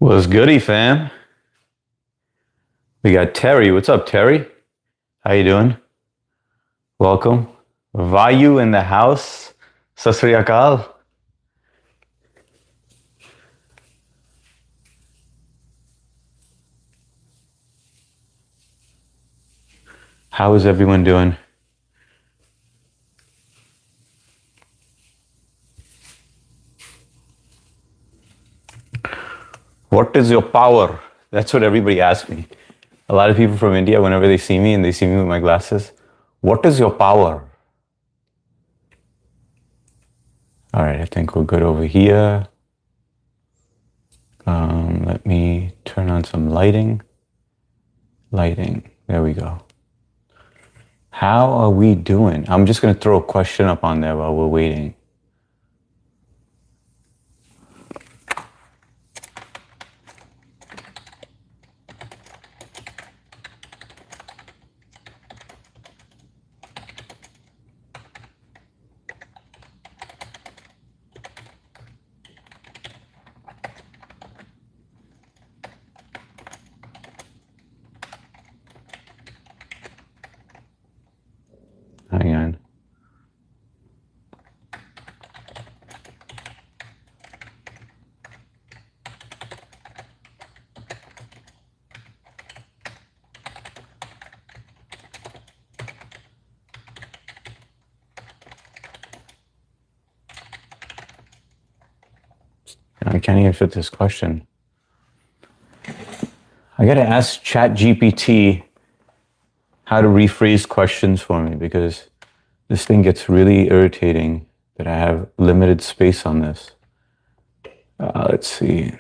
What's goody, fam? We got Terry. What's up, Terry? How you doing? Welcome. Vayu in the house. Sat Sri Akal. How is everyone doing? What is your power? That's what everybody asks me. A lot of people from India, whenever they see me and they see me with my glasses, what is your power? All right, I think we're good over here. Let me turn on some lighting. Lighting, there we go. How are we doing? I'm just gonna throw a question up on there while we're waiting. Hang on. I can't even fit this question. I gotta ask ChatGPT how to rephrase questions for me because this thing gets really irritating that I have limited space on this. Let's see.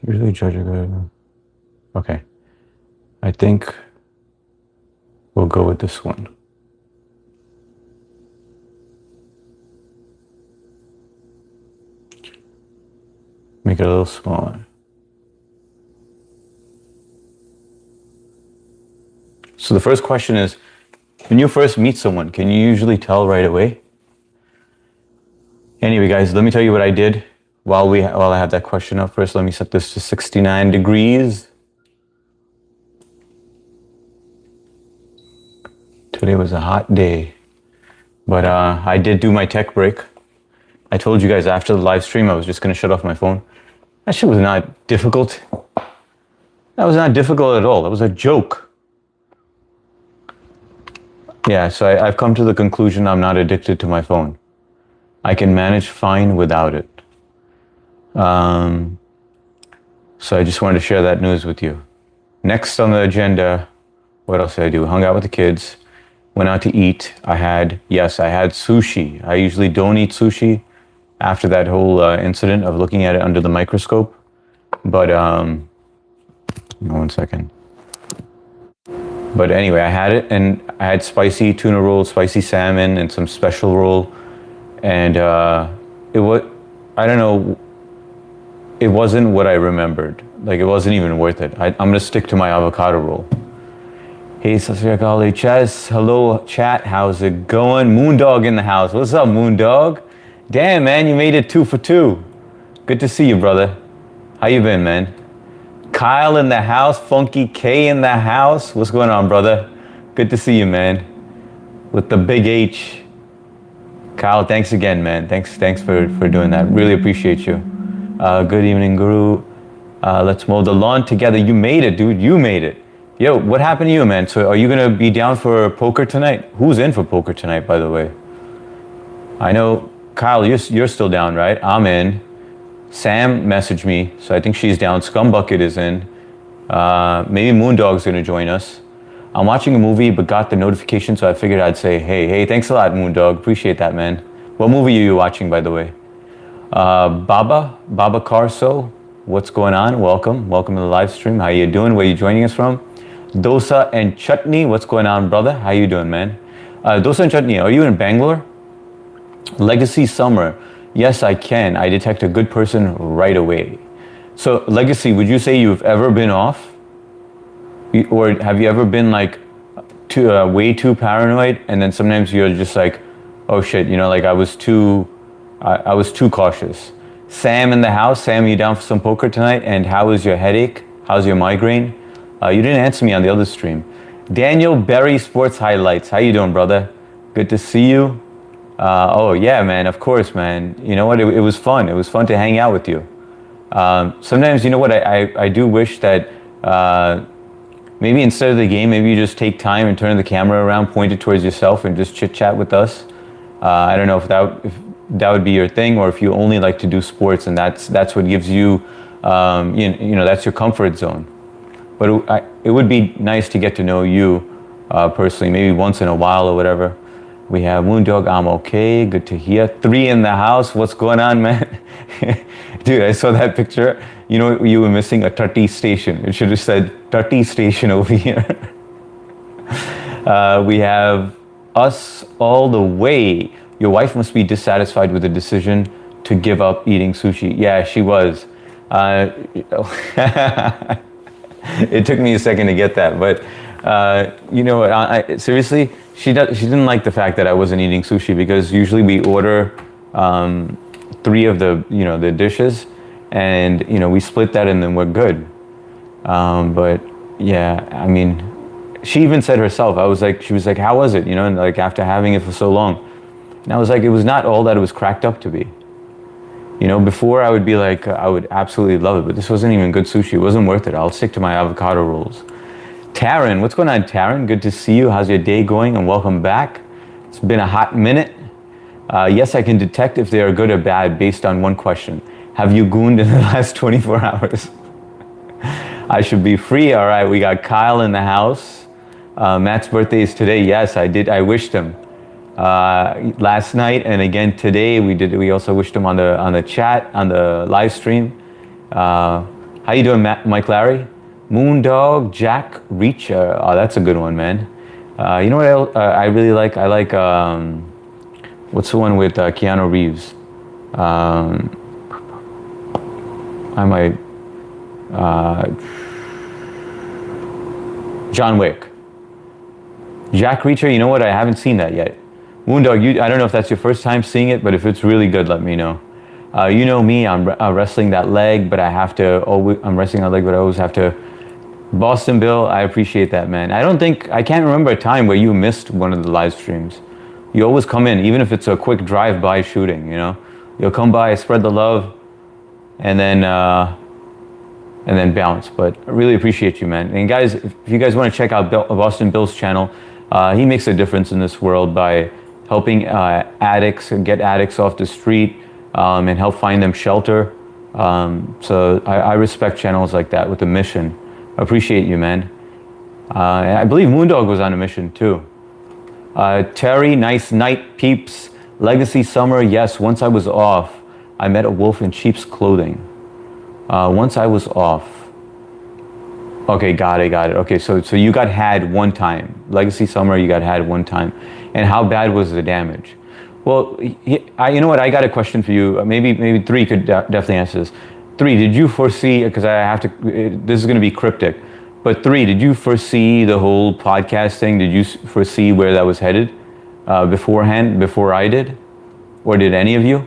Usually judge a good. Okay. I think we'll go with this one. Make it a little smaller. So the first question is, when you first meet someone, can you usually tell right away? Anyway, guys, let me tell you what I did. While I have that question up, first let me set this to 69 degrees. Today was a hot day, but I did do my tech break. I told you guys after the live stream I was just going to shut off my phone. That shit was not difficult. That was not difficult at all. That was a joke. Yeah, so I've come to the conclusion I'm not addicted to my phone. I can manage fine without it. So I just wanted to share that news with you. Next on the agenda, what else did I do? Hung out with the kids, went out to eat. I had sushi. I usually don't eat sushi after that whole incident of looking at it under the microscope. But, one second. But anyway, I had it and I had spicy tuna roll, spicy salmon, and some special roll. And it was, I don't know, it wasn't what I remembered. Like, it wasn't even worth it. I'm going to stick to my avocado roll. Hey, Sat Sri Akal, Chess. Hello, chat. How's it going? Moondog in the house. What's up, Moondog? Damn, man, you made it 2 for 2. Good to see you, brother. How you been, man? Kyle in the house. Funky K in the house. What's going on, brother? Good to see you, man. With the big H. Kyle, thanks again, man. Thanks for doing that. Really appreciate you. Good evening, Guru. Let's mow the lawn together. You made it, dude. You made it. Yo, what happened to you, man? So are you going to be down for poker tonight? Who's in for poker tonight, by the way? I know, Kyle, you're still down, right? I'm in. Sam messaged me, so I think she's down. Scumbucket is in. Maybe Moondog's going to join us. I'm watching a movie, but got the notification, so I figured I'd say, hey, thanks a lot, Moondog. Appreciate that, man. What movie are you watching, by the way? Baba Carso. what's going on? Welcome to the live stream. How you doing? Where are you joining us from? Dosa and Chutney, what's going on, brother? How you doing, man? Dosa and Chutney, are you in Bangalore? Legacy Summer, yes, I can. I detect a good person right away. So, Legacy, would you say you've ever been off? Or have you ever been like way too paranoid, and then sometimes you're just like, oh shit, like I was too cautious. Sam in the house. Sam, you down for some poker tonight? And how is your headache? How's your migraine? You didn't answer me on the other stream. Daniel Berry Sports Highlights. How you doing, brother? Good to see you. Oh yeah, man. Of course, man. You know what? It was fun. It was fun to hang out with you. Sometimes, you know what? I do wish that maybe instead of the game, maybe you just take time and turn the camera around, point it towards yourself, and just chit chat with us. I don't know if that would be your thing, or if you only like to do sports and that's what gives you, that's your comfort zone. But it would be nice to get to know you personally, maybe once in a while or whatever. We have Moondog, I'm okay, good to hear. 3 in the house, what's going on, man? Dude, I saw that picture. You were missing a Tati station. It should have said Tati station over here. We have us all the way. Your wife must be dissatisfied with the decision to give up eating sushi. Yeah, she was. It took me a second to get that, but seriously, she didn't like the fact that I wasn't eating sushi, because usually we order 3 of the dishes, and we split that and then we're good. But yeah, I mean, she even said herself, she was like, how was it? And like after having it for so long, and I was like, it was not all that it was cracked up to be. Before I would be like, I would absolutely love it, but this wasn't even good sushi. It wasn't worth it. I'll stick to my avocado rolls. Taryn, what's going on, Taryn? Good to see you. How's your day going? And welcome back. It's been a hot minute. Yes, I can detect if they are good or bad based on one question. Have you gooned in the last 24 hours? I should be free. All right, we got Kyle in the house. Matt's birthday is today. Yes, I did. I wished him last night, and again today. We also wished him on the chat, on the live stream. How you doing, Mike Larry? Moondog, Jack Reacher. Oh, that's a good one, man. You know what else, I really like? I like, what's the one with Keanu Reeves? John Wick. Jack Reacher, you know what? I haven't seen that yet. Moondog, I don't know if that's your first time seeing it, but if it's really good, let me know. You know me, I'm wrestling that leg, but I'm wrestling that leg, but I always have to. Boston Bill, I appreciate that, man. I can't remember a time where you missed one of the live streams. You always come in, even if it's a quick drive-by shooting, You'll come by, spread the love, and then bounce. But I really appreciate you, man. And guys, if you guys want to check out Boston Bill's channel, he makes a difference in this world by helping addicts and get addicts off the street, and help find them shelter. So I respect channels like that with a mission. Appreciate you, man. I believe Moondog was on a mission too. Terry, nice night, peeps. Legacy Summer, yes, once I was off, I met a wolf in sheep's clothing. Once I was off. Okay, got it. Okay, so you got had one time. Legacy Summer, you got had one time. And how bad was the damage? Well, you know what? I got a question for you. Maybe 3 could definitely answer this. 3, did you foresee, because this is going to be cryptic, but 3, did you foresee the whole podcast thing? Did you foresee where that was headed beforehand, before I did? Or did any of you?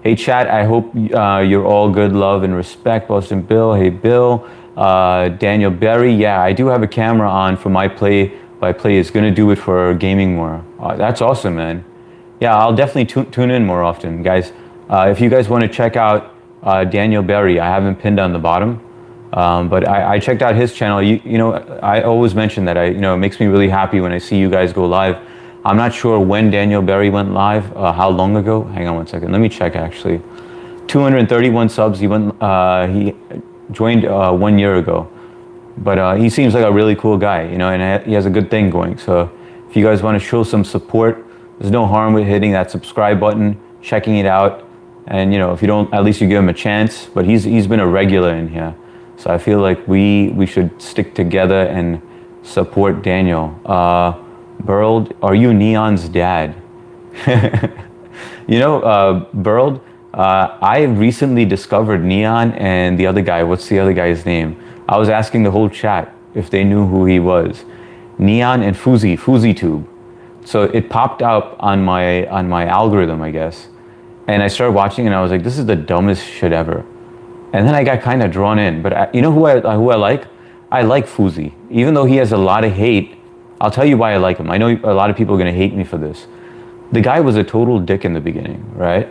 Hey, chat, I hope you're all good, love, and respect. Boston Bill, hey, Bill. Daniel Berry, yeah, I do have a camera on for my play-by-play. It's going to do it for gaming more. That's awesome, man. Yeah, I'll definitely tune in more often, guys. If you guys want to check out Daniel Berry, I haven't pinned on the bottom, but I checked out his channel. I always mention that it makes me really happy when I see you guys go live. I'm not sure when Daniel Berry went live, how long ago. Hang on one second. Let me check actually. 231 subs. He joined 1 year ago, but he seems like a really cool guy, and he has a good thing going. So if you guys want to show some support, there's no harm with hitting that subscribe button, checking it out. And if you don't, at least you give him a chance. But he's been a regular in here, so I feel like we should stick together and support Daniel. Burld, are you Neon's dad? Burld, I recently discovered Neon and the other guy. What's the other guy's name? I was asking the whole chat if they knew who he was. Neon and FuzzyTube. So it popped up on my algorithm, I guess. And I started watching and I was like, this is the dumbest shit ever. And then I got kind of drawn in. But you know who I like? I like Fuzzy. Even though he has a lot of hate, I'll tell you why I like him. I know a lot of people are going to hate me for this. The guy was a total dick in the beginning, right?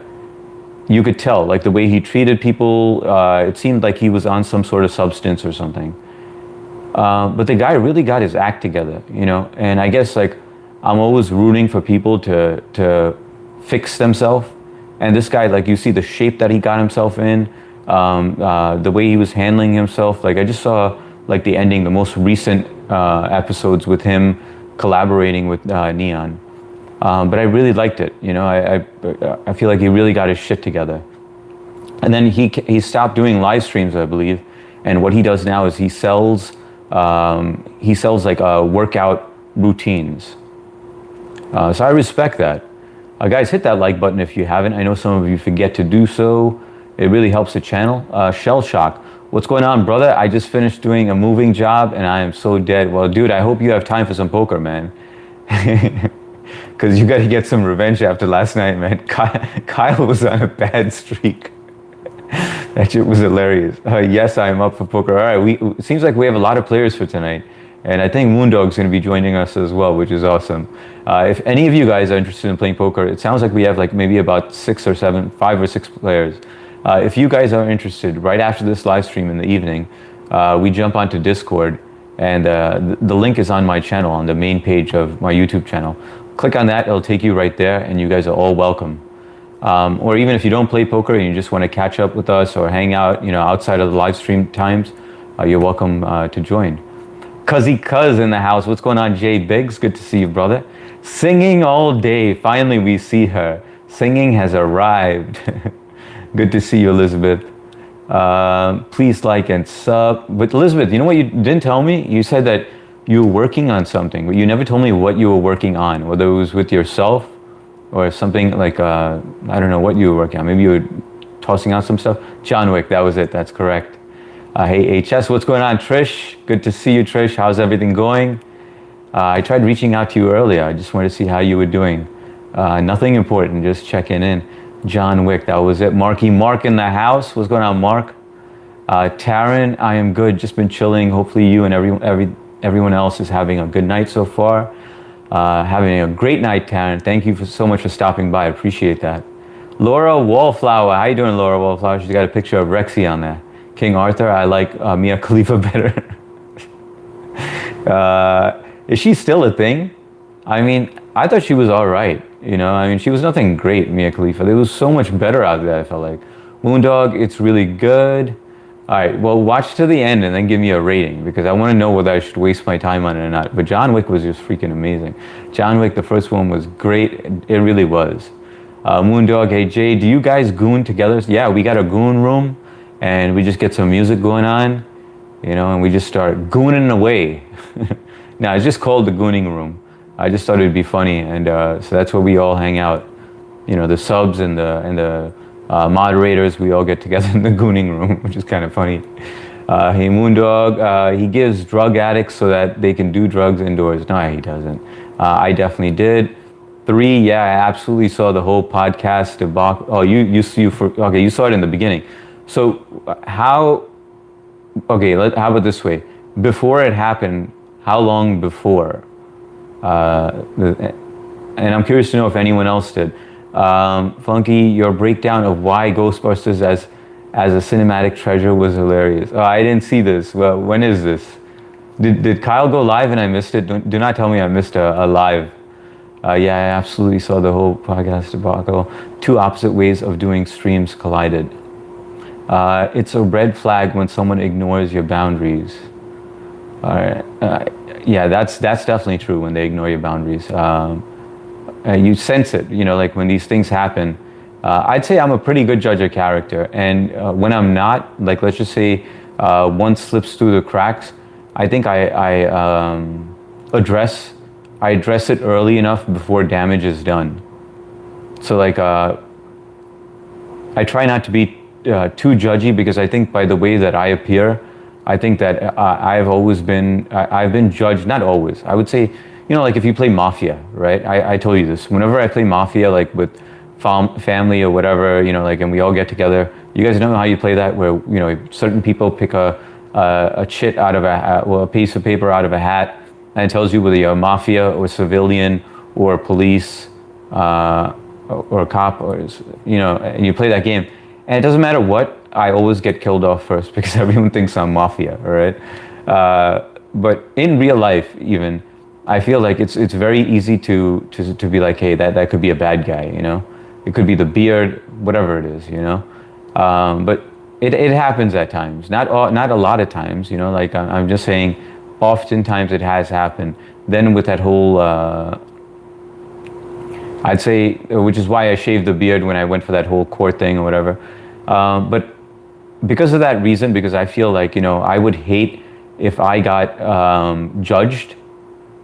You could tell, like the way he treated people, it seemed like he was on some sort of substance or something. But the guy really got his act together, and I guess like I'm always rooting for people to fix themselves. And this guy, like you see the shape that he got himself in, the way he was handling himself. Like I just saw like the ending, the most recent episodes with him collaborating with Neon. But I really liked it. I feel like he really got his shit together. And then he stopped doing live streams, I believe. And what he does now is he sells like workout routines. So I respect that. Guys, hit that like button if you haven't. I know some of you forget to do so. It really helps the channel. Shell Shock, what's going on, brother? I just finished doing a moving job and I am so dead. Well, dude, I hope you have time for some poker, man. Because you got to get some revenge after last night, man. Kyle was on a bad streak. That shit was hilarious. Yes, I'm up for poker. All right, it seems like we have a lot of players for tonight. And I think Moondog's going to be joining us as well, which is awesome. If any of you guys are interested in playing poker, it sounds like we have like maybe about 5 or 6 players. If you guys are interested, right after this live stream in the evening, we jump onto Discord. And the link is on my channel, on the main page of my YouTube channel. Click on that, it'll take you right there, and you guys are all welcome. Or even if you don't play poker and you just want to catch up with us or hang out, outside of the live stream times, you're welcome to join. Cuz in the house. What's going on, Jay Biggs? Good to see you, brother. Singing all day. Finally, we see her. Singing has arrived. Good to see you, Elizabeth. Please like and sub. But Elizabeth, you know what you didn't tell me? You said that you were working on something, but you never told me what you were working on, whether it was with yourself or something like, I don't know what you were working on. Maybe you were tossing out some stuff. John Wick, that was it. That's correct. Hey, HS, what's going on, Trish? Good to see you, Trish. How's everything going? I tried reaching out to you earlier. I just wanted to see how you were doing. Nothing important, just checking in. John Wick, that was it. Marky Mark in the house. What's going on, Mark? Taryn, I am good. Just been chilling. Hopefully you and everyone else is having a good night so far. Having a great night, Taryn. Thank you so much for stopping by. I appreciate that. Laura Wallflower. How you doing, Laura Wallflower? She's got a picture of Rexy on there. King Arthur, I like Mia Khalifa better. Is she still a thing? I mean, I thought she was all right. She was nothing great, Mia Khalifa. There was so much better out there, I felt like. Moondog, it's really good. All right, well, watch to the end and then give me a rating because I want to know whether I should waste my time on it or not. But John Wick was just freaking amazing. John Wick, the first one was great. It really was. Moondog, hey, Jay, do you guys goon together? Yeah, we got a goon room. And we just get some music going on, and we just start gooning away. Now, it's just called the gooning room. I just thought it'd be funny, and so that's where we all hang out. The subs and the moderators, we all get together in the gooning room, which is kind of funny. Hey, Moondog, he gives drug addicts so that they can do drugs indoors. No, he doesn't. I definitely did. 3, yeah, I absolutely saw the whole podcast debacle. Oh, you saw it in the beginning. So how about this way? Before it happened, how long before? And I'm curious to know if anyone else did. Funky, your breakdown of why Ghostbusters as a cinematic treasure was hilarious. Oh, I didn't see this. Well, when is this? Did Kyle go live and I missed it? Do not tell me I missed a live. Yeah, I absolutely saw the whole podcast debacle. 2 opposite ways of doing streams collided. It's a red flag when someone ignores your boundaries. Yeah, that's definitely true when they ignore your boundaries. You sense it, like when these things happen, I'd say I'm a pretty good judge of character, and when I'm not, like let's just say one slips through the cracks, I think I address it early enough before damage is done. So like I try not to be too judgy, because I think by the way that I appear, I think that I've been judged, not always. I would say, like if you play Mafia, right? I told you this. Whenever I play Mafia, like with family or whatever, like, and we all get together, you guys know how you play that, where, certain people pick a chit out of a piece of paper out of a hat, and it tells you whether you're a mafia or civilian or police or a cop, or, and you play that game. And it doesn't matter what, I always get killed off first because everyone thinks I'm mafia, all right? But in real life, even, I feel like it's very easy to be like, hey, that could be a bad guy, It could be the beard, whatever it is, But it happens at times, not a lot of times, Like I'm just saying, oftentimes it has happened. Then with that whole, I'd say, which is why I shaved the beard when I went for that whole court thing or whatever. But because of that reason, because I feel like, I would hate if I got judged,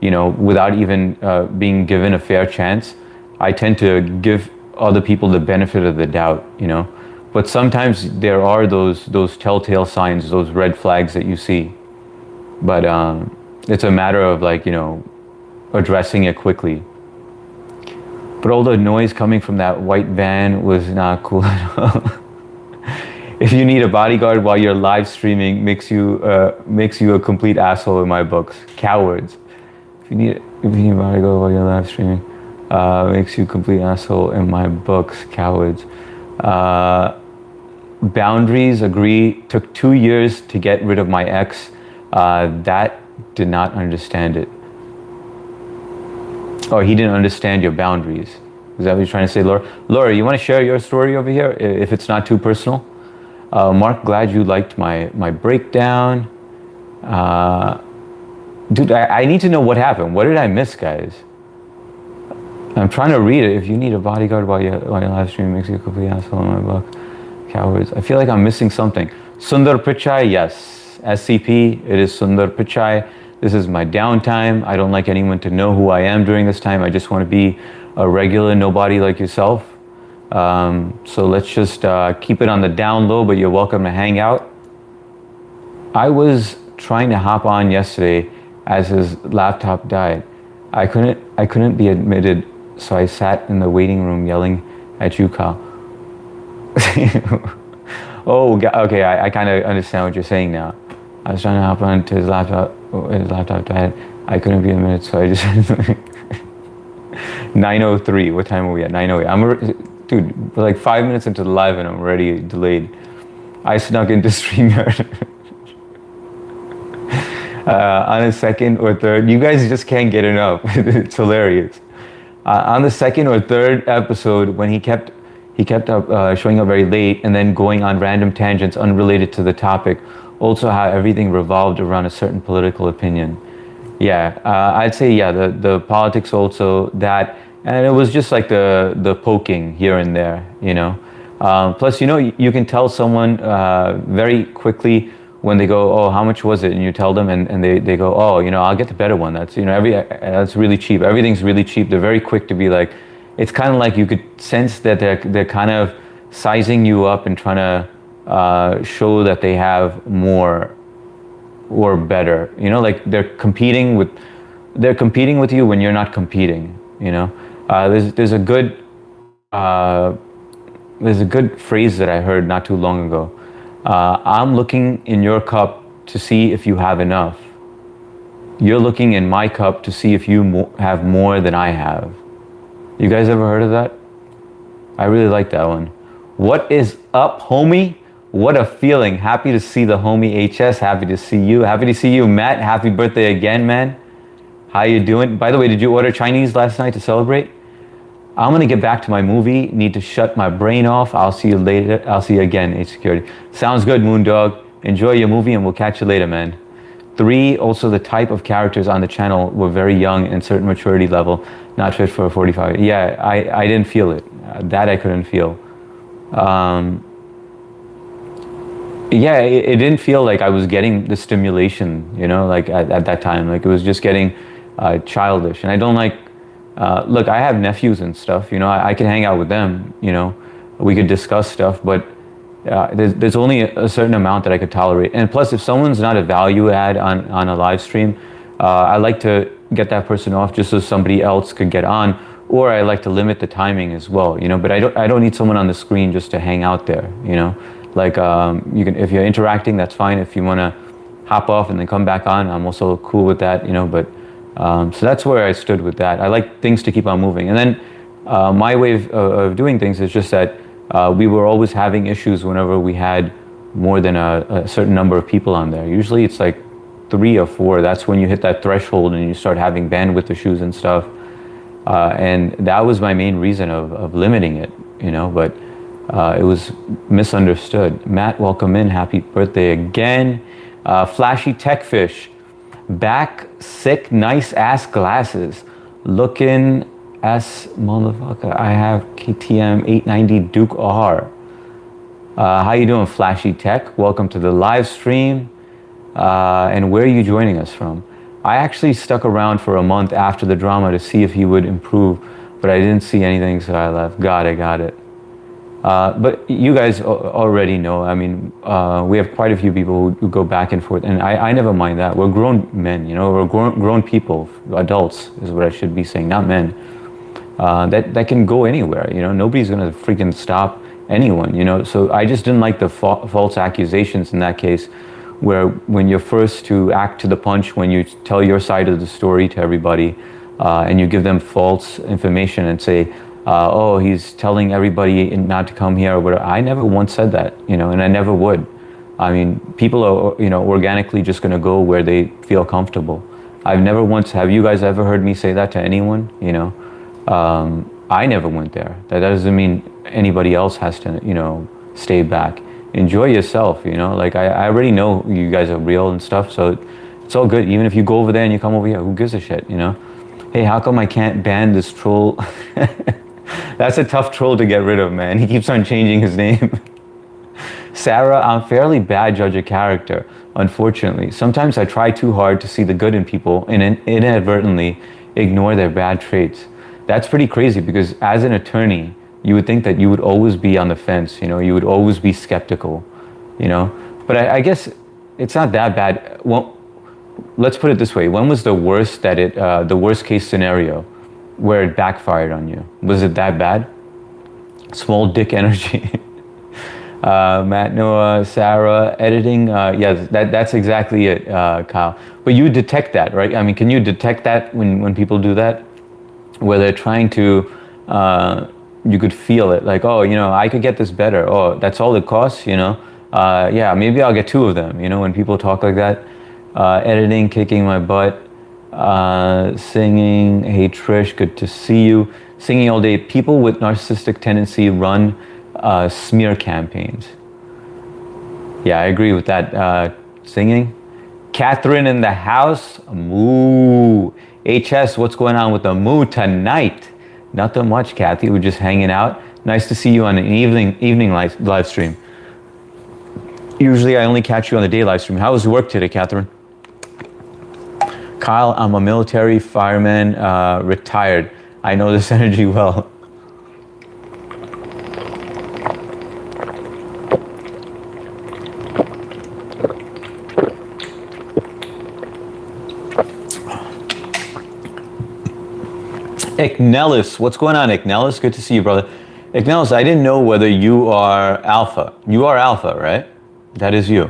without even being given a fair chance. I tend to give other people the benefit of the doubt, But sometimes there are those telltale signs, those red flags that you see. But it's a matter of like, addressing it quickly. But all the noise coming from that white van was not cool at all. If you need a bodyguard while you're live streaming, makes you a complete asshole in my books. Cowards. If you need a bodyguard while you're live streaming, makes you a complete asshole in my books. Cowards. Boundaries, agree. Took 2 years to get rid of my ex. That did not understand it. Oh, he didn't understand your boundaries. Is that what you're trying to say, Laura? Laura, you want to share your story over here, if it's not too personal? Mark, glad you liked my breakdown. Dude, I need to know what happened. What did I miss, guys? I'm trying to read it. If you need a bodyguard while you're live streaming, makes you a complete asshole in my book. Cowards. I feel like I'm missing something. Sundar Pichai, yes. SCP, it is Sundar Pichai. This is my downtime. I don't like anyone to know who I am during this time. I just want to be a regular nobody like yourself. So let's just keep it on the down low, but you're welcome to hang out. I was trying to hop on yesterday as his laptop died. I couldn't be admitted, so I sat in the waiting room yelling at you, Kyle. Oh, okay, I kind of understand what you're saying now. I was trying to hop on to his laptop died. I couldn't be admitted, so I just 9:03. What time are we at? 9:08. Dude, we're like 5 minutes into the live and I'm already delayed. I snuck into StreamYard. On the second or third, you guys just can't get enough. It's hilarious. On the second or third episode, when he kept up showing up very late and then going on random tangents unrelated to the topic. Also, how everything revolved around a certain political opinion. Yeah, I'd say the politics also, that, and it was just like the poking here and there, Plus, you can tell someone very quickly when they go, oh, how much was it? And you tell them, and they go, oh, I'll get the better one. That's that's really cheap. Everything's really cheap. They're very quick to be like, it's kind of like you could sense that they're kind of sizing you up and trying to show that they have more or better. Like they're competing with you when you're not competing. There's a good phrase that I heard not too long ago. I'm looking in your cup to see if you have enough. You're looking in my cup to see if you have more than I have. You guys ever heard of that? I really like that one. What is up, homie? What a feeling. Happy to see the homie HS. Happy to see you. Happy to see you, Matt. Happy birthday again, man. How you doing? By the way, did you order Chinese last night to celebrate? I'm going to get back to my movie. Need to shut my brain off. I'll see you later. I'll see you again, H Security. Sounds good, Moondog. Enjoy your movie and we'll catch you later, man. 3, also the type of characters on the channel were very young and certain maturity level, not fit for a 45. Yeah, I didn't feel it. That I couldn't feel. Yeah, it didn't feel like I was getting the stimulation, like at that time. Like it was just getting childish. And I don't like, look, I have nephews and stuff, I can hang out with them, we could discuss stuff, but there's only a certain amount that I could tolerate. And plus, if someone's not a value add on a live stream, I like to get that person off just so somebody else could get on, or I like to limit the timing as well, but I don't need someone on the screen just to hang out there, like you can, if you're interacting, that's fine. If you want to hop off and then come back on, I'm also cool with that, but so that's where I stood with that. I like things to keep on moving. And then my way of doing things is just that we were always having issues whenever we had more than a certain number of people on there. Usually it's like 3 or 4. That's when you hit that threshold and you start having bandwidth issues and stuff. And that was my main reason of limiting it, but it was misunderstood. Matt, welcome in. Happy birthday again. Flashy Techfish. Back, sick, nice ass glasses. Looking as motherfucker. I have KTM 890 Duke R. How you doing, Flashy Tech? Welcome to the live stream. And where are you joining us from? I actually stuck around for a month after the drama to see if he would improve, but I didn't see anything, so I left. Got it. But you guys already know, I mean, we have quite a few people who go back and forth, and I never mind that. We're grown men, we're grown people, adults is what I should be saying, not men. That can go anywhere, nobody's gonna freaking stop anyone, so I just didn't like the false accusations in that case, where when you're first to act to the punch, when you tell your side of the story to everybody, and you give them false information and say, oh, he's telling everybody not to come here or whatever. I never once said that, and I never would. I mean, people are, organically just going to go where they feel comfortable. I've never once, have you guys ever heard me say that to anyone? I never went there. That doesn't mean anybody else has to, stay back. Enjoy yourself, like I already know you guys are real and stuff, so it's all good. Even if you go over there and you come over here, who gives a shit, Hey, how come I can't ban this troll? That's a tough troll to get rid of, man. He keeps on changing his name. Sarah, I'm fairly bad judge of character, unfortunately. Sometimes I try too hard to see the good in people and inadvertently ignore their bad traits. That's pretty crazy because as an attorney, you would think that you would always be on the fence, you would always be skeptical, But I guess it's not that bad. Well, let's put it this way. When was the worst the worst case scenario where it backfired on you? Was it that bad? Small dick energy. Matt, Noah, Sarah, editing. Yeah, that's exactly it, Kyle. But you detect that, right? I mean, can you detect that when people do that? Where they're trying to, you could feel it, like, oh, I could get this better. Oh, that's all it costs, yeah, maybe I'll get 2 of them, when people talk like that. Editing, kicking my butt, singing, hey Trish, good to see you. Singing all day. People with narcissistic tendency run smear campaigns. Yeah, I agree with that. Singing. Catherine in the house. Moo. HS, what's going on with the moo tonight? Nothing much, Kathy. We're just hanging out. Nice to see you on an evening live stream. Usually I only catch you on the day live stream. How was work today, Catherine? Kyle, I'm a military fireman, retired. I know this energy well. Ignelis, what's going on, Ignelis? Good to see you, brother. Ignelis, I didn't know whether you are alpha. You are alpha, right? That is you.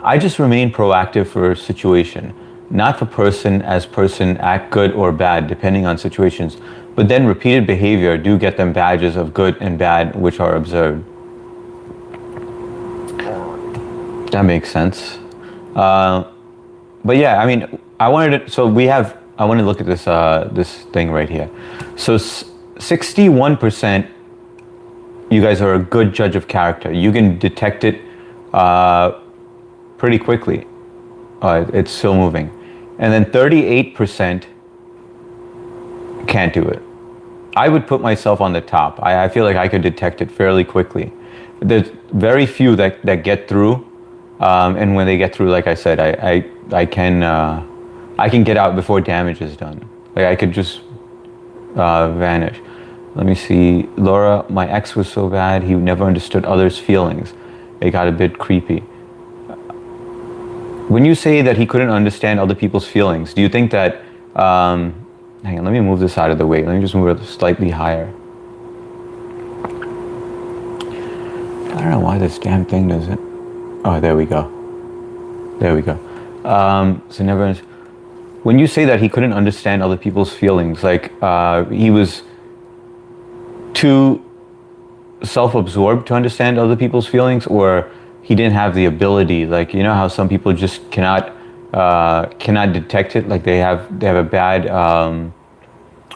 I just remain proactive for situation, not for person as person act good or bad, depending on situations. But then repeated behavior do get them badges of good and bad, which are observed. That makes sense. But yeah, I mean, I want to look at this this thing right here. So 61%, you guys are a good judge of character. You can detect it pretty quickly. It's still moving. And then 38% can't do it. I would put myself on the top. I feel like I could detect it fairly quickly. There's very few that get through, and when they get through, like I said, I can get out before damage is done. Like I could just vanish. Let me see. Laura, my ex was so bad. He never understood others' feelings. It got a bit creepy. When you say that he couldn't understand other people's feelings, do you think that, hang on, let me move this out of the way. Let me just move it slightly higher. I don't know why this damn thing doesn't. Oh, there we go. There we go. So never. When you say that he couldn't understand other people's feelings, like he was too self-absorbed to understand other people's feelings, or he didn't have the ability, like, you know how some people just cannot detect it, like they have a bad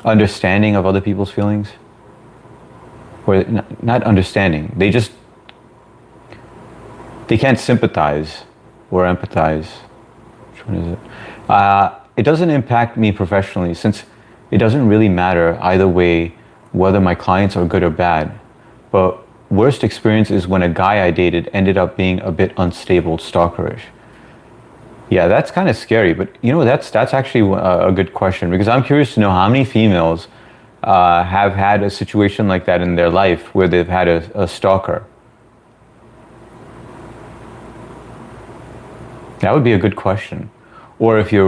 understanding of other people's feelings, or not understanding, they can't sympathize or empathize. Which one is it? It doesn't impact me professionally, since it doesn't really matter either way whether my clients are good or bad. But worst experience is when a guy I dated ended up being a bit unstable, stalkerish. Yeah, that's kind of scary, but you know, that's actually a good question, because I'm curious to know how many females have had a situation like that in their life where they've had a stalker. That would be a good question. Or if you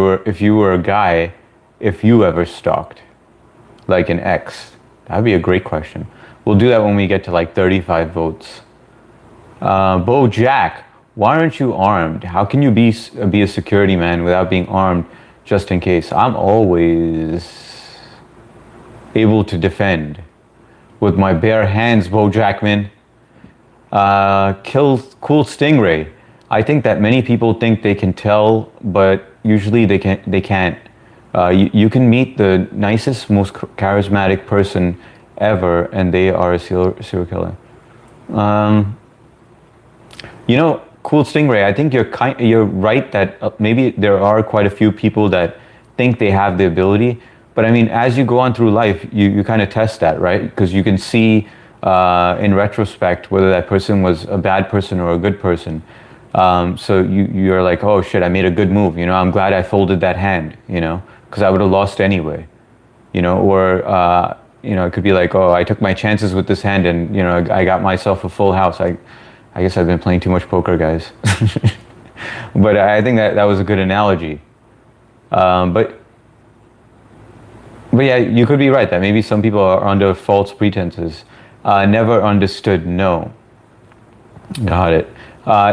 were a guy, if you ever stalked, like an ex. That would be a great question. We'll do that when we get to like 35 votes. Bo Jack, why aren't you armed? How can you be a security man without being armed, just in case? I'm always able to defend with my bare hands, Bo Jackman. Kill Cool Stingray. I think that many people think they can tell, but usually they can't. You can meet the nicest, most charismatic person ever, and they are a serial killer. You know, Cool Stingray, I think you're right that maybe there are quite a few people that think they have the ability, but I mean, as you go on through life, you kind of test that, right? Because you can see in retrospect whether that person was a bad person or a good person. So you're like, oh shit, I made a good move. You know, I'm glad I folded that hand, you know, because I would have lost anyway, you know, or, you know, it could be like, oh, I took my chances with this hand and, you know, I got myself a full house. I guess I've been playing too much poker, guys. But I think that was a good analogy. But yeah, you could be right that maybe some people are under false pretenses. Never understood, no. Got it.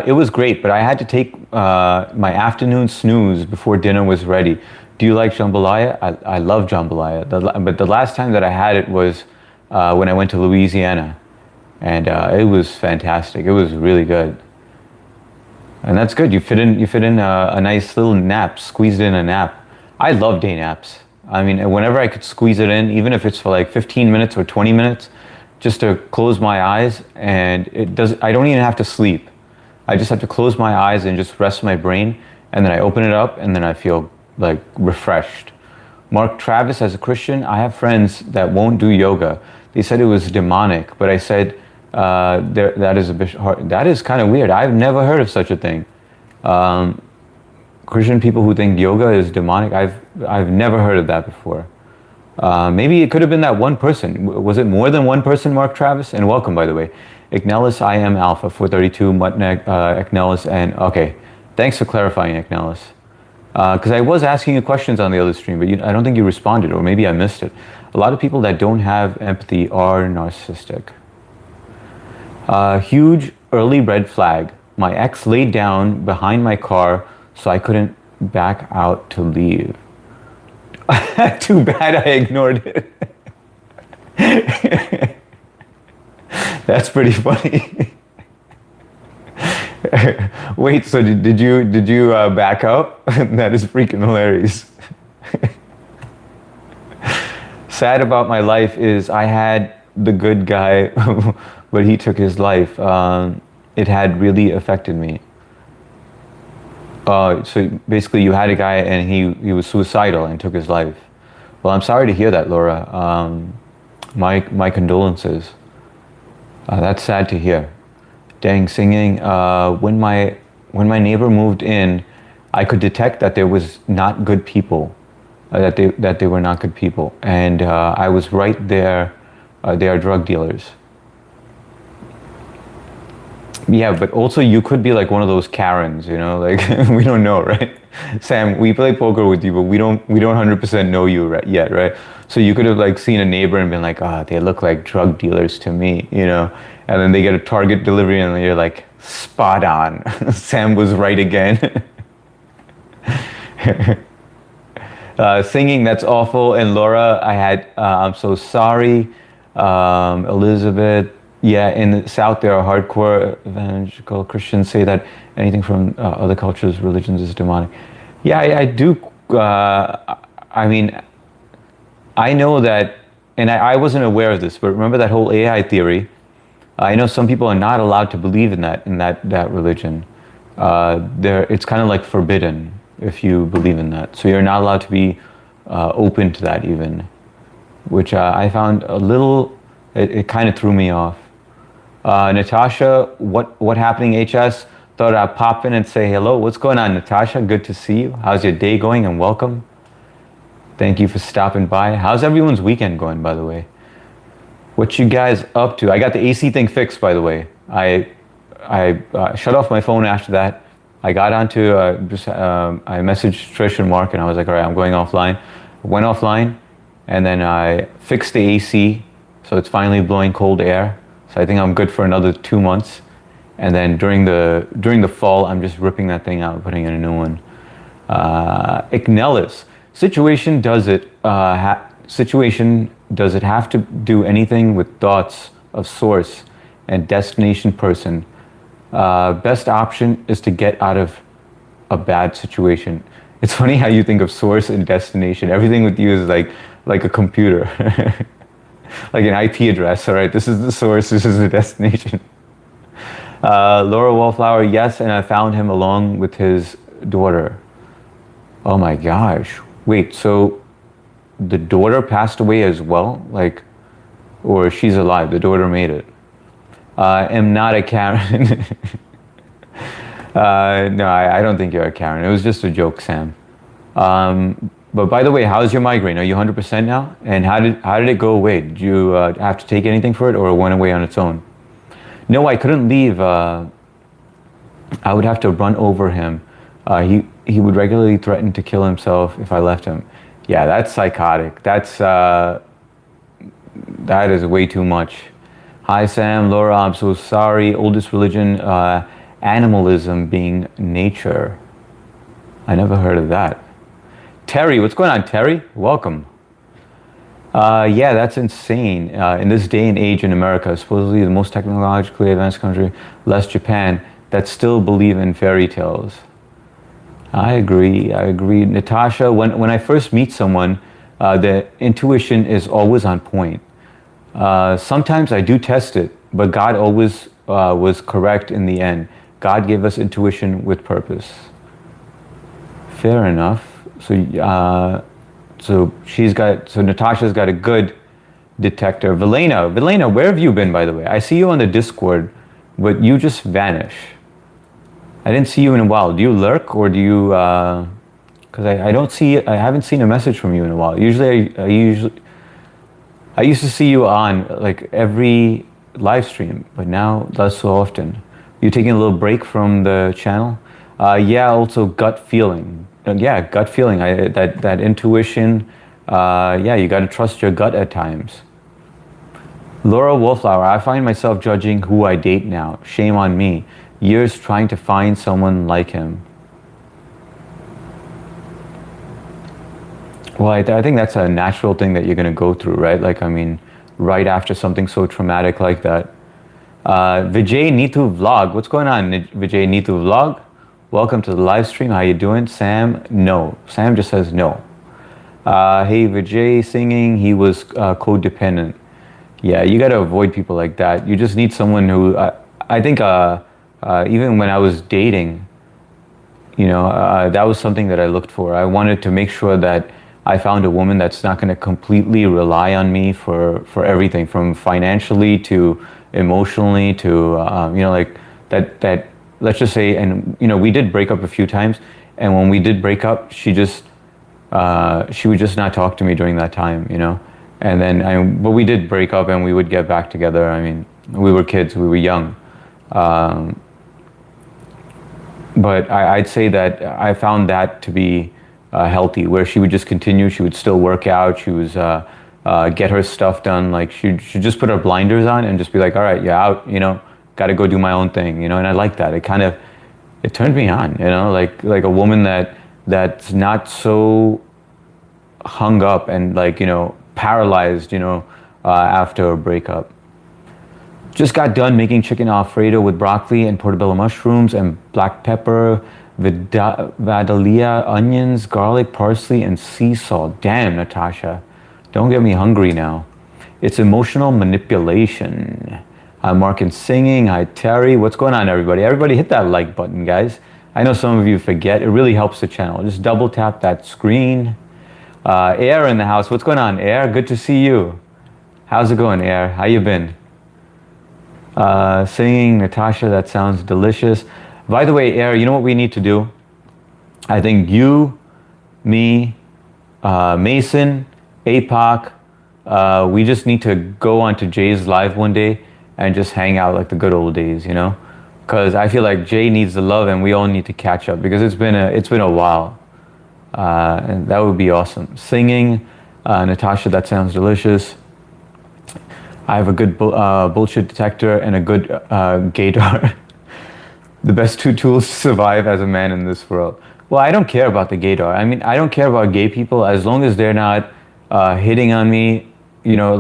It was great, but I had to take my afternoon snooze before dinner was ready. Do you like jambalaya? I love jambalaya, but the last time that I had it was when I went to Louisiana, and it was fantastic. It was really good, and that's good. You fit in a nice little nap, squeezed in a nap. I love day naps. I mean, whenever I could squeeze it in, even if it's for like 15 minutes or 20 minutes, just to close my eyes, and I don't even have to sleep. I just have to close my eyes and just rest my brain, and then I open it up, and then I feel like refreshed. Mark Travis, as a Christian, I have friends that won't do yoga. They said it was demonic, but I said that is a bit hard. That is kind of weird. I've never heard of such a thing. Christian people who think yoga is demonic, I've never heard of that before. Maybe it could have been that one person. Was it more than one person, Mark Travis? And welcome, by the way. Ignelis, I am Alpha 432, Mutnek, Ignelis, and okay. Thanks for clarifying, Ignelis. Because I was asking you questions on the other stream, but I don't think you responded, or maybe I missed it. A lot of people that don't have empathy are narcissistic. Huge early red flag. My ex laid down behind my car so I couldn't back out to leave. Too bad I ignored it. That's pretty funny. Wait, so did you back up? That is freaking hilarious. Sad about my life is I had the good guy, but he took his life. It had really affected me. So basically you had a guy and he was suicidal and took his life. Well, I'm sorry to hear that, Laura. My condolences. That's sad to hear. Dang, singing. When my neighbor moved in, I could detect that there was not good people, that they were not good people, and I was right there. They are drug dealers. Yeah, but also you could be like one of those Karens, like we don't know, right? Sam, we play poker with you, but we don't 100% know you yet, right? So you could have like seen a neighbor and been like, they look like drug dealers to me, and then they get a Target delivery and you're like, spot on. Sam was right again. Singing, that's awful. And Laura, I'm so sorry. Elizabeth, yeah, in the South, there are hardcore evangelical Christians say that anything from other cultures, religions is demonic. Yeah, I do. I mean, I know that, and I wasn't aware of this, but remember that whole AI theory? I know some people are not allowed to believe in that religion. It's kind of like forbidden if you believe in that. So you're not allowed to be open to that even, which I found a little. It kind of threw me off. Natasha, what happening, HS? Thought I'd pop in and say hello. What's going on, Natasha? Good to see you. How's your day going, and welcome. Thank you for stopping by. How's everyone's weekend going, by the way? What you guys up to? I got the AC thing fixed, by the way. I shut off my phone after that. I got onto, I messaged Trish and Mark, and I was like, all right, I'm going offline. Went offline, and then I fixed the AC, so it's finally blowing cold air. So I think I'm good for another 2 months. And then during the fall, I'm just ripping that thing out, putting in a new one. Ignelis, situation does it have to do anything with thoughts of source and destination person? Best option is to get out of a bad situation. It's funny how you think of source and destination. Everything with you is like a computer, like an IP address. All right, this is the source, this is the destination. Laura Wallflower, yes, and I found him along with his daughter. Oh my gosh. Wait, so the daughter passed away as well? Or she's alive, the daughter made it. Am not a Karen. No, I don't think you're a Karen. It was just a joke, Sam. But by the way, how's your migraine? Are you 100% now? And how did it go away? Did you have to take anything for it, or it went away on its own? No, I couldn't leave. I would have to run over him. He would regularly threaten to kill himself if I left him. Yeah, that's psychotic. That is way too much. Hi, Sam, Laura, I'm so sorry. Oldest religion, animalism being nature. I never heard of that. Terry, what's going on, Terry? Welcome. Yeah, that's insane. In this day and age in America, supposedly the most technologically advanced country, less Japan, that still believe in fairy tales. I agree. Natasha, when I first meet someone, the intuition is always on point. Sometimes I do test it, but God always was correct in the end. God gave us intuition with purpose. Fair enough. So Natasha's got a good detector. Velena, where have you been, by the way? I see you on the Discord, but you just vanish. I didn't see you in a while. Do you lurk, or do you? Because I haven't seen a message from you in a while. I used to see you on like every live stream, but now less so often. You taking a little break from the channel? Yeah. Also, gut feeling. Yeah, gut feeling. That intuition. Yeah, you got to trust your gut at times. Laura Wallflower, I find myself judging who I date now. Shame on me. Years trying to find someone like him. Well, I think that's a natural thing that you're going to go through, right? Right after something so traumatic like that. Vijay Neetu Vlog. What's going on, Vijay Neetu Vlog? Welcome to the live stream. How you doing? Sam, no. Sam just says no. Hey, Vijay singing, he was codependent. Yeah, you got to avoid people like that. You just need someone who, I think even when I was dating, that was something that I looked for. I wanted to make sure that I found a woman that's not going to completely rely on me for everything, from financially to emotionally to like that. Let's just say, and we did break up a few times, and when we did break up, she would just not talk to me during that time. And then, but we did break up, and we would get back together. I mean, we were kids, we were young. But I'd say that I found that to be healthy, where she would just continue. She would still work out. She was get her stuff done. Like she'd just put her blinders on and just be like, all right, yeah, out. Got to go do my own thing. And I like that. It turned me on. Like a woman that's not so hung up and paralyzed. After a breakup. Just got done making chicken alfredo with broccoli and portobello mushrooms and black pepper, vidalia, onions, garlic, parsley, and sea salt. Damn, Natasha. Don't get me hungry now. It's emotional manipulation. Hi, Mark and singing. Hi, Terry. What's going on, everybody? Everybody hit that like button, guys. I know some of you forget. It really helps the channel. Just double tap that screen. Air in the house. What's going on, Air? Good to see you. How's it going, Air? How you been? Singing, Natasha, that sounds delicious. By the way, Air, you know what we need to do? I think you, me, Mason, APOC, we just need to go onto Jay's live one day and just hang out like the good old days, Because I feel like Jay needs the love and we all need to catch up because it's been a while. And that would be awesome. Singing, Natasha, that sounds delicious. I have a good bullshit detector and a good gaydar. The best two tools to survive as a man in this world. Well, I don't care about the gaydar. I mean, I don't care about gay people as long as they're not hitting on me. No,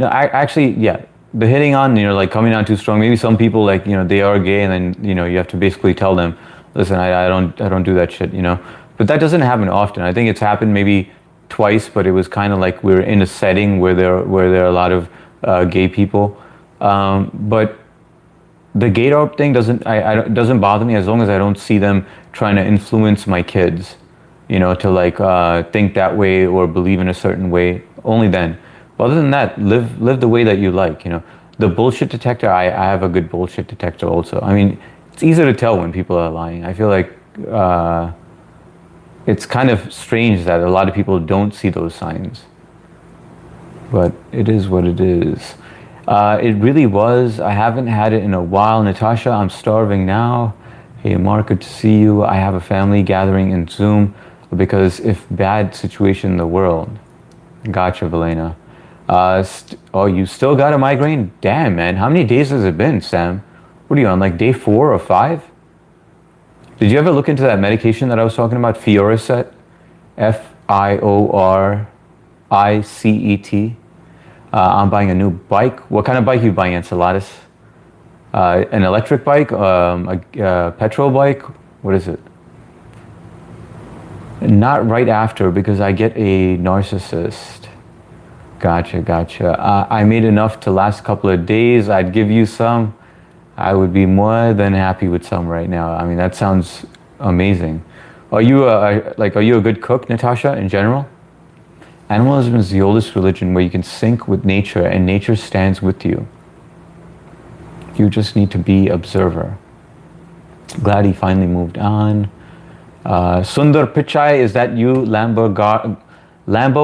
actually, yeah, the hitting on, like coming on too strong. Maybe some people they are gay, and then you have to basically tell them, listen, I don't do that shit. But that doesn't happen often. I think it's happened maybe twice, but it was kind of like we're in a setting where there are a lot of gay people, but the gaydar thing doesn't bother me as long as I don't see them trying to influence my kids, to think that way or believe in a certain way. Only then. But other than that, live the way that you like. The bullshit detector. I have a good bullshit detector also. I mean, it's easy to tell when people are lying. I feel like it's kind of strange that a lot of people don't see those signs. But it is what it is. It really was. I haven't had it in a while. Natasha, I'm starving now. Hey, Mark, good to see you. I have a family gathering in Zoom because if bad situation in the world. Gotcha, Valena. You still got a migraine? Damn, man. How many days has it been, Sam? What are you on, like day 4 or 5? Did you ever look into that medication that I was talking about, Fioricet? Fioricet. I'm buying a new bike. What kind of bike are you buying, Enceladus? An electric bike? A petrol bike? What is it? Not right after, because I get a narcissist. Gotcha. I made enough to last a couple of days. I'd give you some. I would be more than happy with some right now. I mean, that sounds amazing. Are you a good cook, Natasha, in general? Animalism is the oldest religion where you can sync with nature and nature stands with you. You just need to be observer. Glad he finally moved on. Sundar Pichai, is that you? Lambo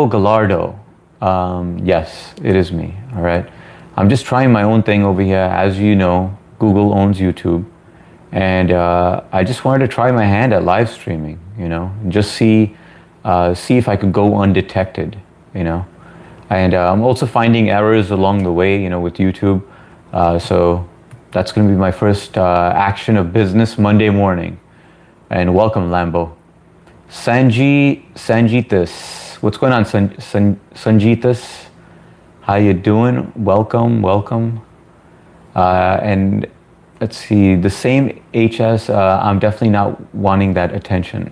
Gallardo. Yes, it is me, all right? I'm just trying my own thing over here. As you know, Google owns YouTube. And I just wanted to try my hand at live streaming, and just see if I could go undetected, And I'm also finding errors along the way, with YouTube. So that's going to be my first action of business Monday morning. And welcome, Lambo. Sanjitas. What's going on, Sanjitas? How you doing? Welcome. And let's see, the same HS, I'm definitely not wanting that attention.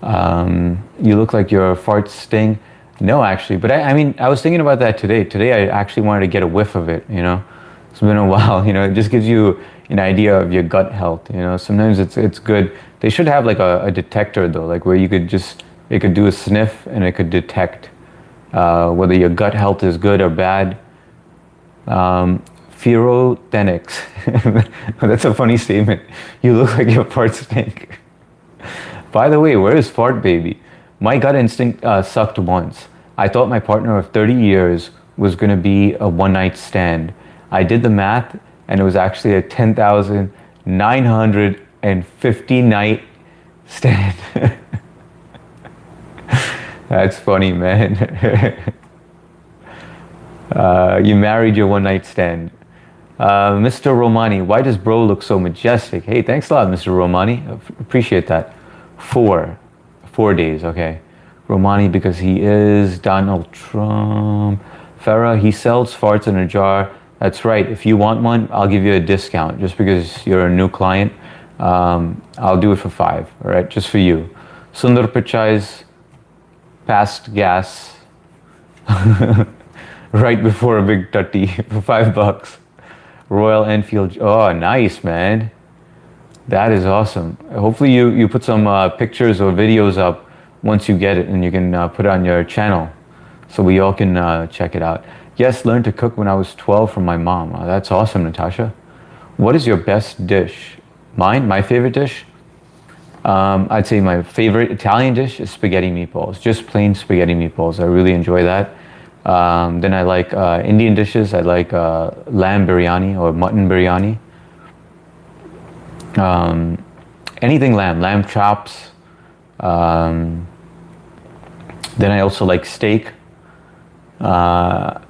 You look like your farts sting. No, actually, but I mean, I was thinking about that today. Today, I actually wanted to get a whiff of it, It's been a while, it just gives you an idea of your gut health, Sometimes it's good. They should have like a detector though, like where you could just It could do a sniff and it could detect whether your gut health is good or bad. Pherotenics. That's a funny statement. You look like your farts stink. By the way, where is Fart Baby? My gut instinct sucked once. I thought my partner of 30 years was going to be a one-night stand. I did the math, and it was actually a 10,950 night stand. That's funny, man. You married your one-night stand. Mr. Romani, why does bro look so majestic? Hey, thanks a lot, Mr. Romani. Appreciate that. 4 days, okay. Romani, because he is Donald Trump. Farah, he sells farts in a jar. That's right. If you want one, I'll give you a discount. Just because you're a new client, I'll do it for 5, all right? Just for you. Sundar Pichai's past gas right before a big tutty for $5. Royal Enfield. Oh, nice, man. That is awesome. Hopefully you put some pictures or videos up once you get it, and you can put it on your channel so we all can check it out. Yes, learned to cook when I was 12 from my mom. Oh, that's awesome, Natasha. What is your best dish? My favorite dish? I'd say my favorite Italian dish is spaghetti meatballs. Just plain spaghetti meatballs. I really enjoy that. Then I like Indian dishes. I like lamb biryani or mutton biryani. Anything lamb chops. Then I also like steak and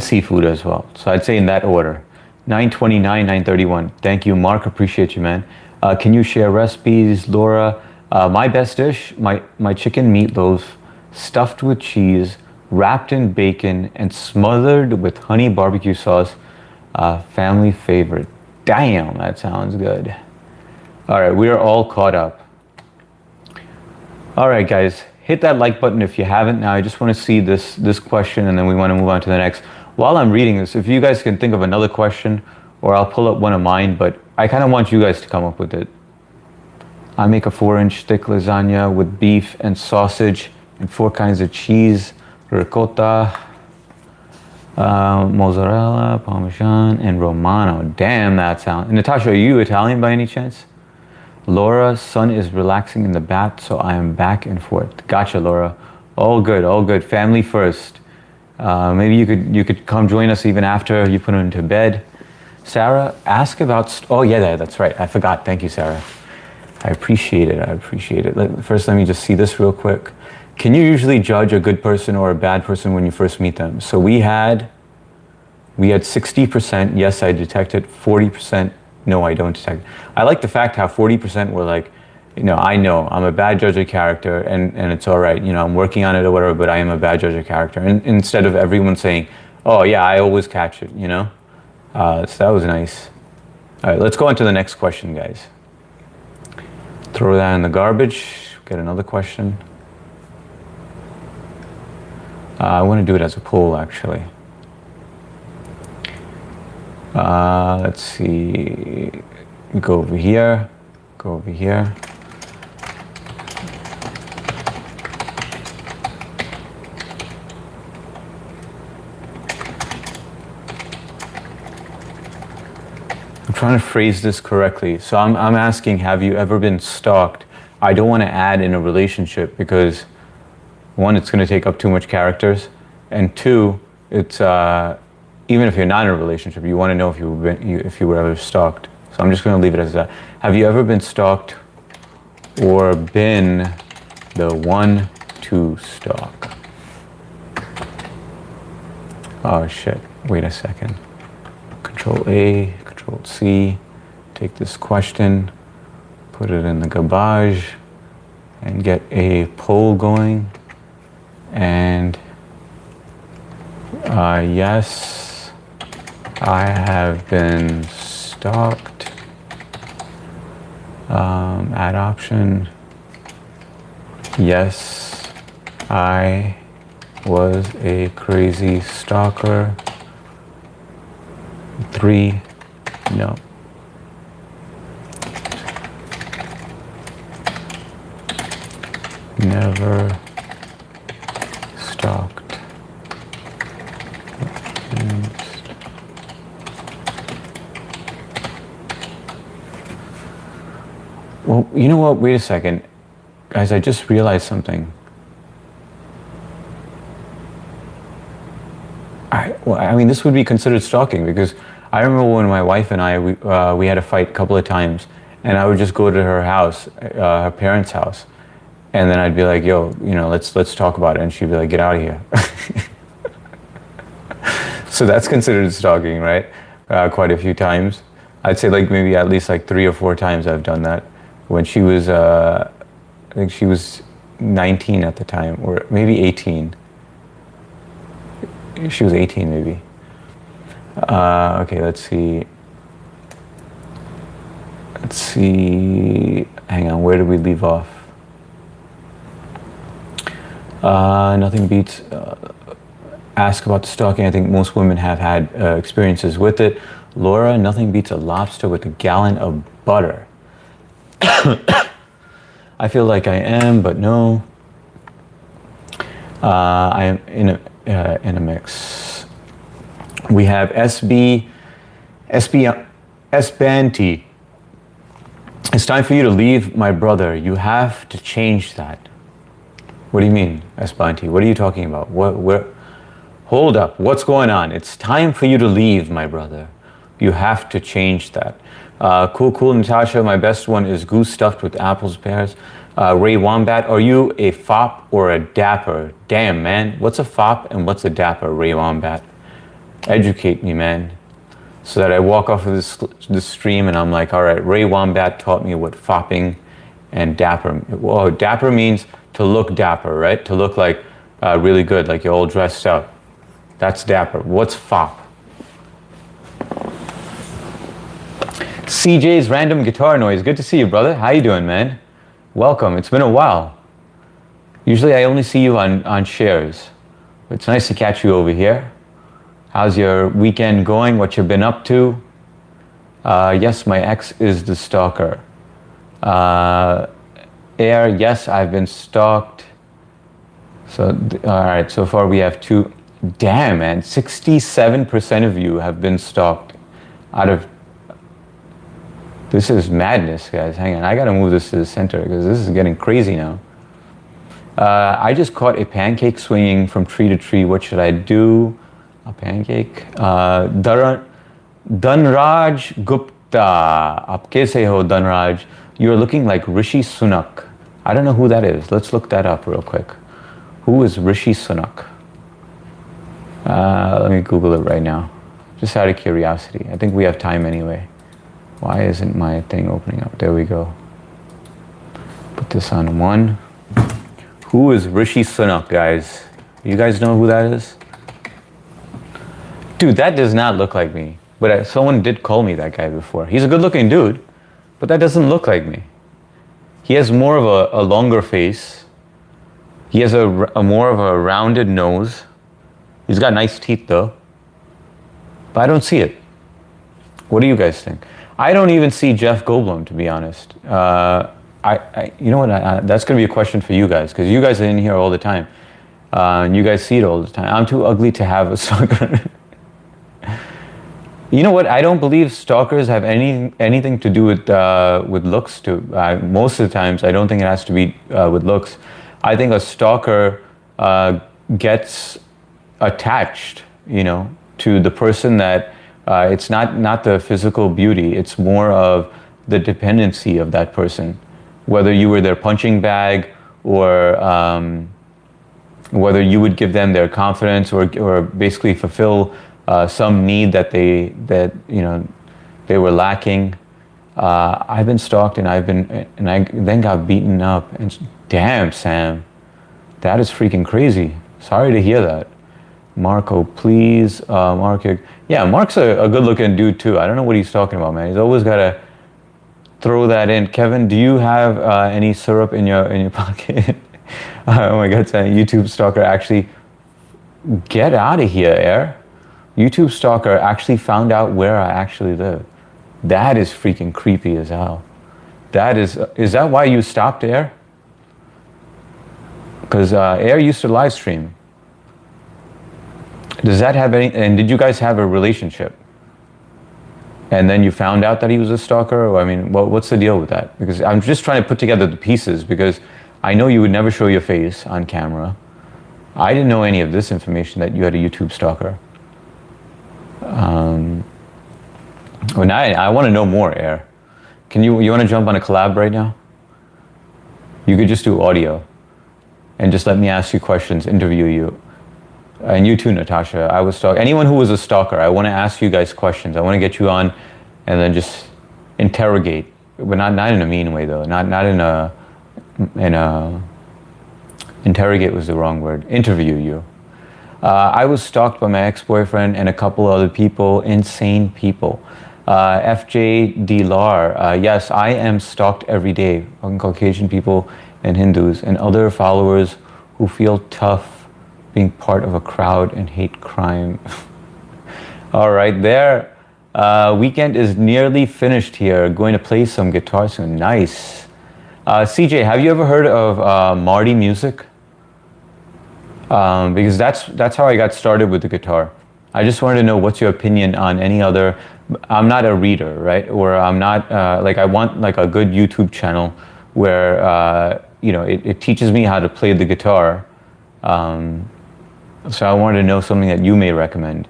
seafood as well. So I'd say in that order. 929, 931. Thank you, Mark. Appreciate you, man. Can you share recipes, Laura? My best dish, my chicken meatloaf, stuffed with cheese, wrapped in bacon, and smothered with honey barbecue sauce. Family favorite. Damn, that sounds good. All right, we are all caught up. All right, guys, hit that like button if you haven't. Now, I just want to see this question, and then we want to move on to the next. While I'm reading this, if you guys can think of another question, or I'll pull up one of mine, but I kind of want you guys to come up with it. I make a 4-inch thick lasagna with beef and sausage and 4 kinds of cheese, ricotta, mozzarella, parmesan, and romano. Damn, that sounds... Natasha, are you Italian by any chance? Laura, son is relaxing in the bath, so I am back and forth. Gotcha, Laura. All good, all good. Family first. Maybe you could come join us even after you put him into bed. Sarah, ask about... oh, yeah, that's right. I forgot. Thank you, Sarah. I appreciate it. I appreciate it. First, let me just see this real quick. Can you usually judge a good person or a bad person when you first meet them? So we had 60%, yes, I detect it. 40%, no, I don't detect it. I like the fact how 40% were like, I know I'm a bad judge of character, and it's all right. I'm working on it or whatever, but I am a bad judge of character. And instead of everyone saying, oh yeah, I always catch it, So that was nice. All right, let's go on to the next question, guys. Throw that in the garbage. Get another question. I want to do it as a poll, actually. Let's see. Go over here. Go over here. I'm trying to phrase this correctly. So I'm asking, have you ever been stalked? I don't want to add in a relationship because 1, it's going to take up too much characters, and 2, it's even if you're not in a relationship, you want to know if you were ever stalked. So I'm just going to leave it as that. Have you ever been stalked or been the one to stalk? Oh shit! Wait a second. Control A, Control C. Take this question, put it in the garbage, and get a poll going. And yes, I have been stalked. Add option. Yes, I was a crazy stalker. 3, no. never stalked. Well, you know what? Wait a second. Guys, I just realized something. I mean, this would be considered stalking because I remember when my wife and I, we had a fight a couple of times, and I would just go to her house, her parents' house, and then I'd be like, yo, you know, let's talk about it, and she'd be like, get out of here. So that's considered stalking, right? Quite a few times. I'd say like maybe at least like 3 or 4 times I've done that. When she was, I think she was 19 at the time, or maybe 18. She was 18 maybe. Okay, let's see. Hang on, where did we leave off? Nothing beats, ask about the stalking. I think most women have had experiences with it. Laura, nothing beats a lobster with a gallon of butter. I feel like I am, but no. I am in a mix. We have SBNT. It's time for you to leave my brother. You have to change that. What do you mean, SBNT? What are you talking about? Hold up. What's going on? It's time for you to leave my brother. You have to change that. Cool, Natasha. My best one is goose stuffed with apples, pears. Ray Wombat, are you a fop or a dapper? Damn, man. What's a fop and what's a dapper, Ray Wombat? Educate me, man. So that I walk off of this stream and I'm like, all right, Ray Wombat taught me what fopping and dapper. Well, dapper means to look dapper, right? To look like really good, like you're all dressed up. That's dapper. What's fop? CJ's random guitar noise. Good to see you, brother. How you doing, man? Welcome. It's been a while. Usually I only see you on shares. It's nice to catch you over here. How's your weekend going? What you've been up to? Yes, my ex is the stalker. Air, yes, I've been stalked. So, all right, so far we have 2. Damn, man, 67% of you have been stalked out of... This is madness, guys. Hang on, I gotta move this to the center because this is getting crazy now. I just caught a pancake swinging from tree to tree. What should I do? A pancake? Dhanraj Gupta. Aap kaise ho, Dhanraj? You're looking like Rishi Sunak. I don't know who that is. Let's look that up real quick. Who is Rishi Sunak? Let me Google it right now. Just out of curiosity. I think we have time anyway. Why isn't my thing opening up? There we go. Put this on 1. Who is Rishi Sunak, guys? You guys know who that is? Dude, that does not look like me. But someone did call me that guy before. He's a good-looking dude, but that doesn't look like me. He has more of a longer face. He has a more of a rounded nose. He's got nice teeth, though. But I don't see it. What do you guys think? I don't even see Jeff Goldblum, to be honest. You know what? That's going to be a question for you guys, because you guys are in here all the time. And you guys see it all the time. I'm too ugly to have a stalker. You know what? I don't believe stalkers have anything to do with looks. Most of the times, I don't think it has to be with looks. I think a stalker gets attached, to the person that it's not the physical beauty. It's more of the dependency of that person. Whether you were their punching bag or whether you would give them their confidence or basically fulfill some need that they were lacking. I've been stalked and I then got beaten up. And damn, Sam, that is freaking crazy. Sorry to hear that. Marco, please, Marco. Yeah, Mark's a good-looking dude too. I don't know what he's talking about, man. He's always got to throw that in. Kevin, do you have any syrup in your pocket? Oh my God, YouTube stalker actually, get out of here, Air. YouTube stalker actually found out where I actually live. That is freaking creepy as hell. Is that why you stopped, Air? Because Air used to live stream. Does that have any, and did you guys have a relationship? And then you found out that he was a stalker? Or, I mean, what's the deal with that? Because I'm just trying to put together the pieces, because I know you would never show your face on camera. I didn't know any of this information, that you had a YouTube stalker. Well, now I want to know more, Air. You want to jump on a collab right now? You could just do audio and just let me ask you questions, interview you. And you too, Natasha. I was stalking anyone who was a stalker. I want to ask you guys questions. I want to get you on and then just interrogate, but not in a mean way though. Not in a interrogate was the wrong word. Interview you. I was stalked by my ex-boyfriend and a couple other people, insane people. FJ Dilar, yes, I am stalked every day on Caucasian people and Hindus and other followers who feel tough being part of a crowd and hate crime. All right, there. Weekend is nearly finished here. Going to play some guitar soon. Nice. CJ, have you ever heard of Marty music? Because that's how I got started with the guitar. I just wanted to know what's your opinion on any other. I'm not a reader, right? Or I'm not like, I want like a good YouTube channel where you know, it teaches me how to play the guitar. So I wanted to know something that you may recommend.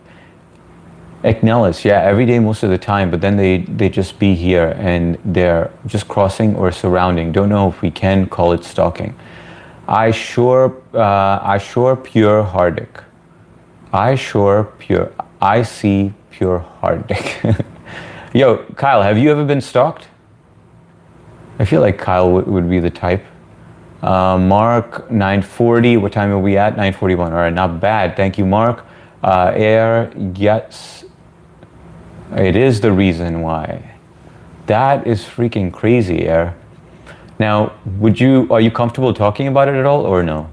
Ignellis, yeah, every day most of the time, but then they just be here and they're just crossing or surrounding. Don't know if we can call it stalking. I sure pure Hardik. I see pure Hardik. Yo, Kyle, have you ever been stalked? I feel like Kyle would be the type. Mark, 9:40. What time are we at? 9:41. All right, not bad. Thank you, Mark. Air, yes. It is the reason why. That is freaking crazy, Air. Now, are you comfortable talking about it at all, or no?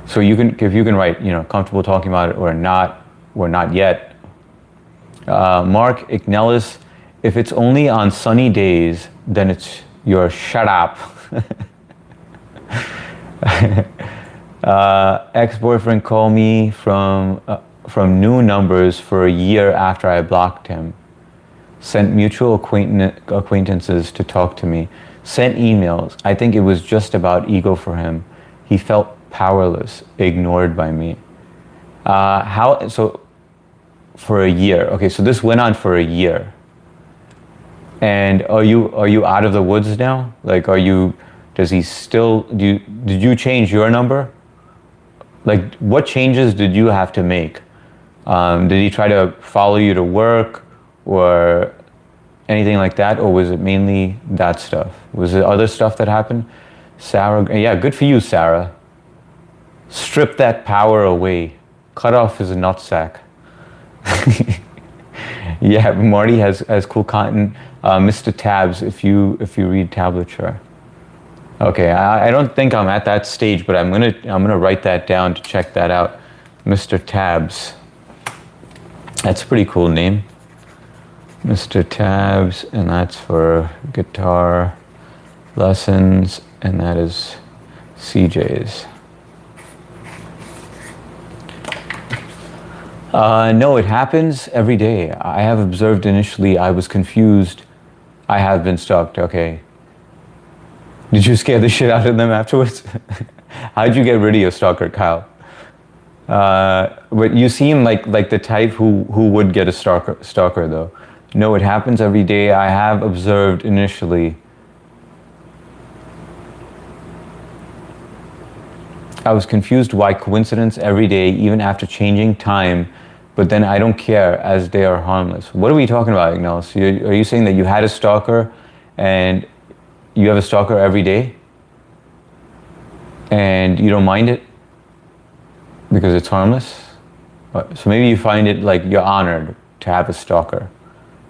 So if you can write, you know, comfortable talking about it or not yet. Mark Ignellis, if it's only on sunny days, then it's your shut up. Ex-boyfriend called me from new numbers for a year after I blocked him. Sent mutual acquaintances to talk to me. Sent emails. I think it was just about ego for him. He felt powerless, ignored by me. So for a year. Okay, so this went on for a year. And are you out of the woods now? Like, does he still, did you change your number? Like, what changes did you have to make? Did he try to follow you to work or anything like that? Or was it mainly that stuff? Was it other stuff that happened? Sarah, yeah, good for you, Sarah. Strip that power away. Cut off his nutsack. Yeah, Marty has cool content. Mr. Tabs, if you read tablature. Okay, I don't think I'm at that stage, but I'm gonna write that down to check that out. Mr. Tabs. That's a pretty cool name. Mr. Tabs, and that's for guitar lessons, and that is CJ's. No, it happens every day. I have observed initially, I was confused. I have been stalked, okay. Did you scare the shit out of them afterwards? How'd you get rid of your stalker, Kyle? But you seem like the type who would get a stalker though. No, it happens every day. I have observed initially. I was confused why coincidence every day, even after changing time, but then I don't care as they are harmless. What are we talking about, Ignellis? Are you saying that you had a stalker and you have a stalker every day and you don't mind it because it's harmless? So maybe you find it like you're honored to have a stalker.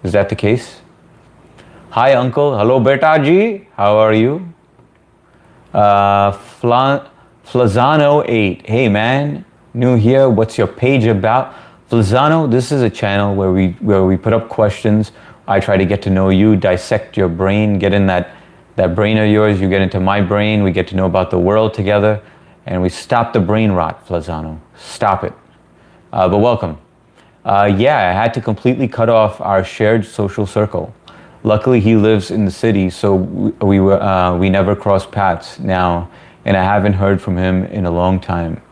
Is that the case? Hi, uncle. Hello, beta ji. How are you? Flazano 8. Hey, man. New here. What's your page about? Flazano, this is a channel where we put up questions. I try to get to know you, dissect your brain, get in that That brain of yours, you get into my brain, we get to know about the world together, and we stop the brain rot, Flazano. Stop it. But welcome. Yeah, I had to completely cut off our shared social circle. Luckily, he lives in the city, so we never crossed paths now, and I haven't heard from him in a long time.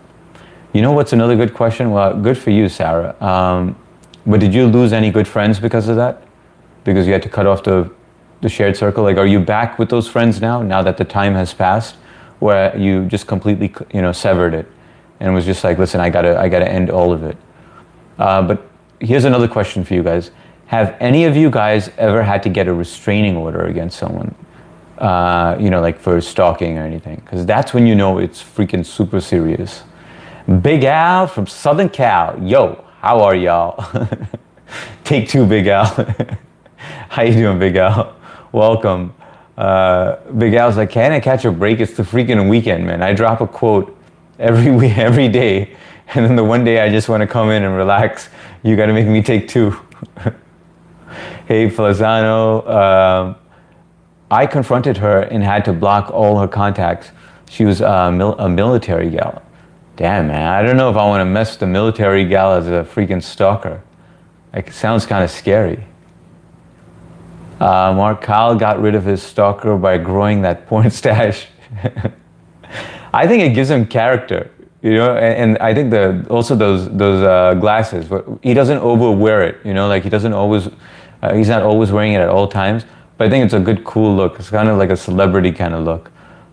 You know what's another good question? Well, good for you, Sarah. But did you lose any good friends because of that? Because you had to cut off the shared circle? Like, are you back with those friends now that the time has passed, where you just completely, severed it and was just like, listen, I gotta end all of it. But here's another question for you guys. Have any of you guys ever had to get a restraining order against someone? Like for stalking or anything? Because that's when you know it's freaking super serious. Big Al from Southern Cal. Yo, how are y'all? Take two, Big Al. How you doing, Big Al? Welcome. Big Al's like, can I catch a break? It's the freaking weekend, man. I drop a quote every week, every day. And then the one day I just want to come in and relax. You got to make me take two. Hey, Flazano. I confronted her and had to block all her contacts. She was a military gal. Damn, man. I don't know if I want to mess the military gal as a freaking stalker. Like, it sounds kind of scary. Mark, Kyle got rid of his stalker by growing that porn stash. I think it gives him character, and I think also those glasses. He doesn't overwear it, like he doesn't always. He's not always wearing it at all times. But I think it's a good, cool look. It's kind of like a celebrity kind of look.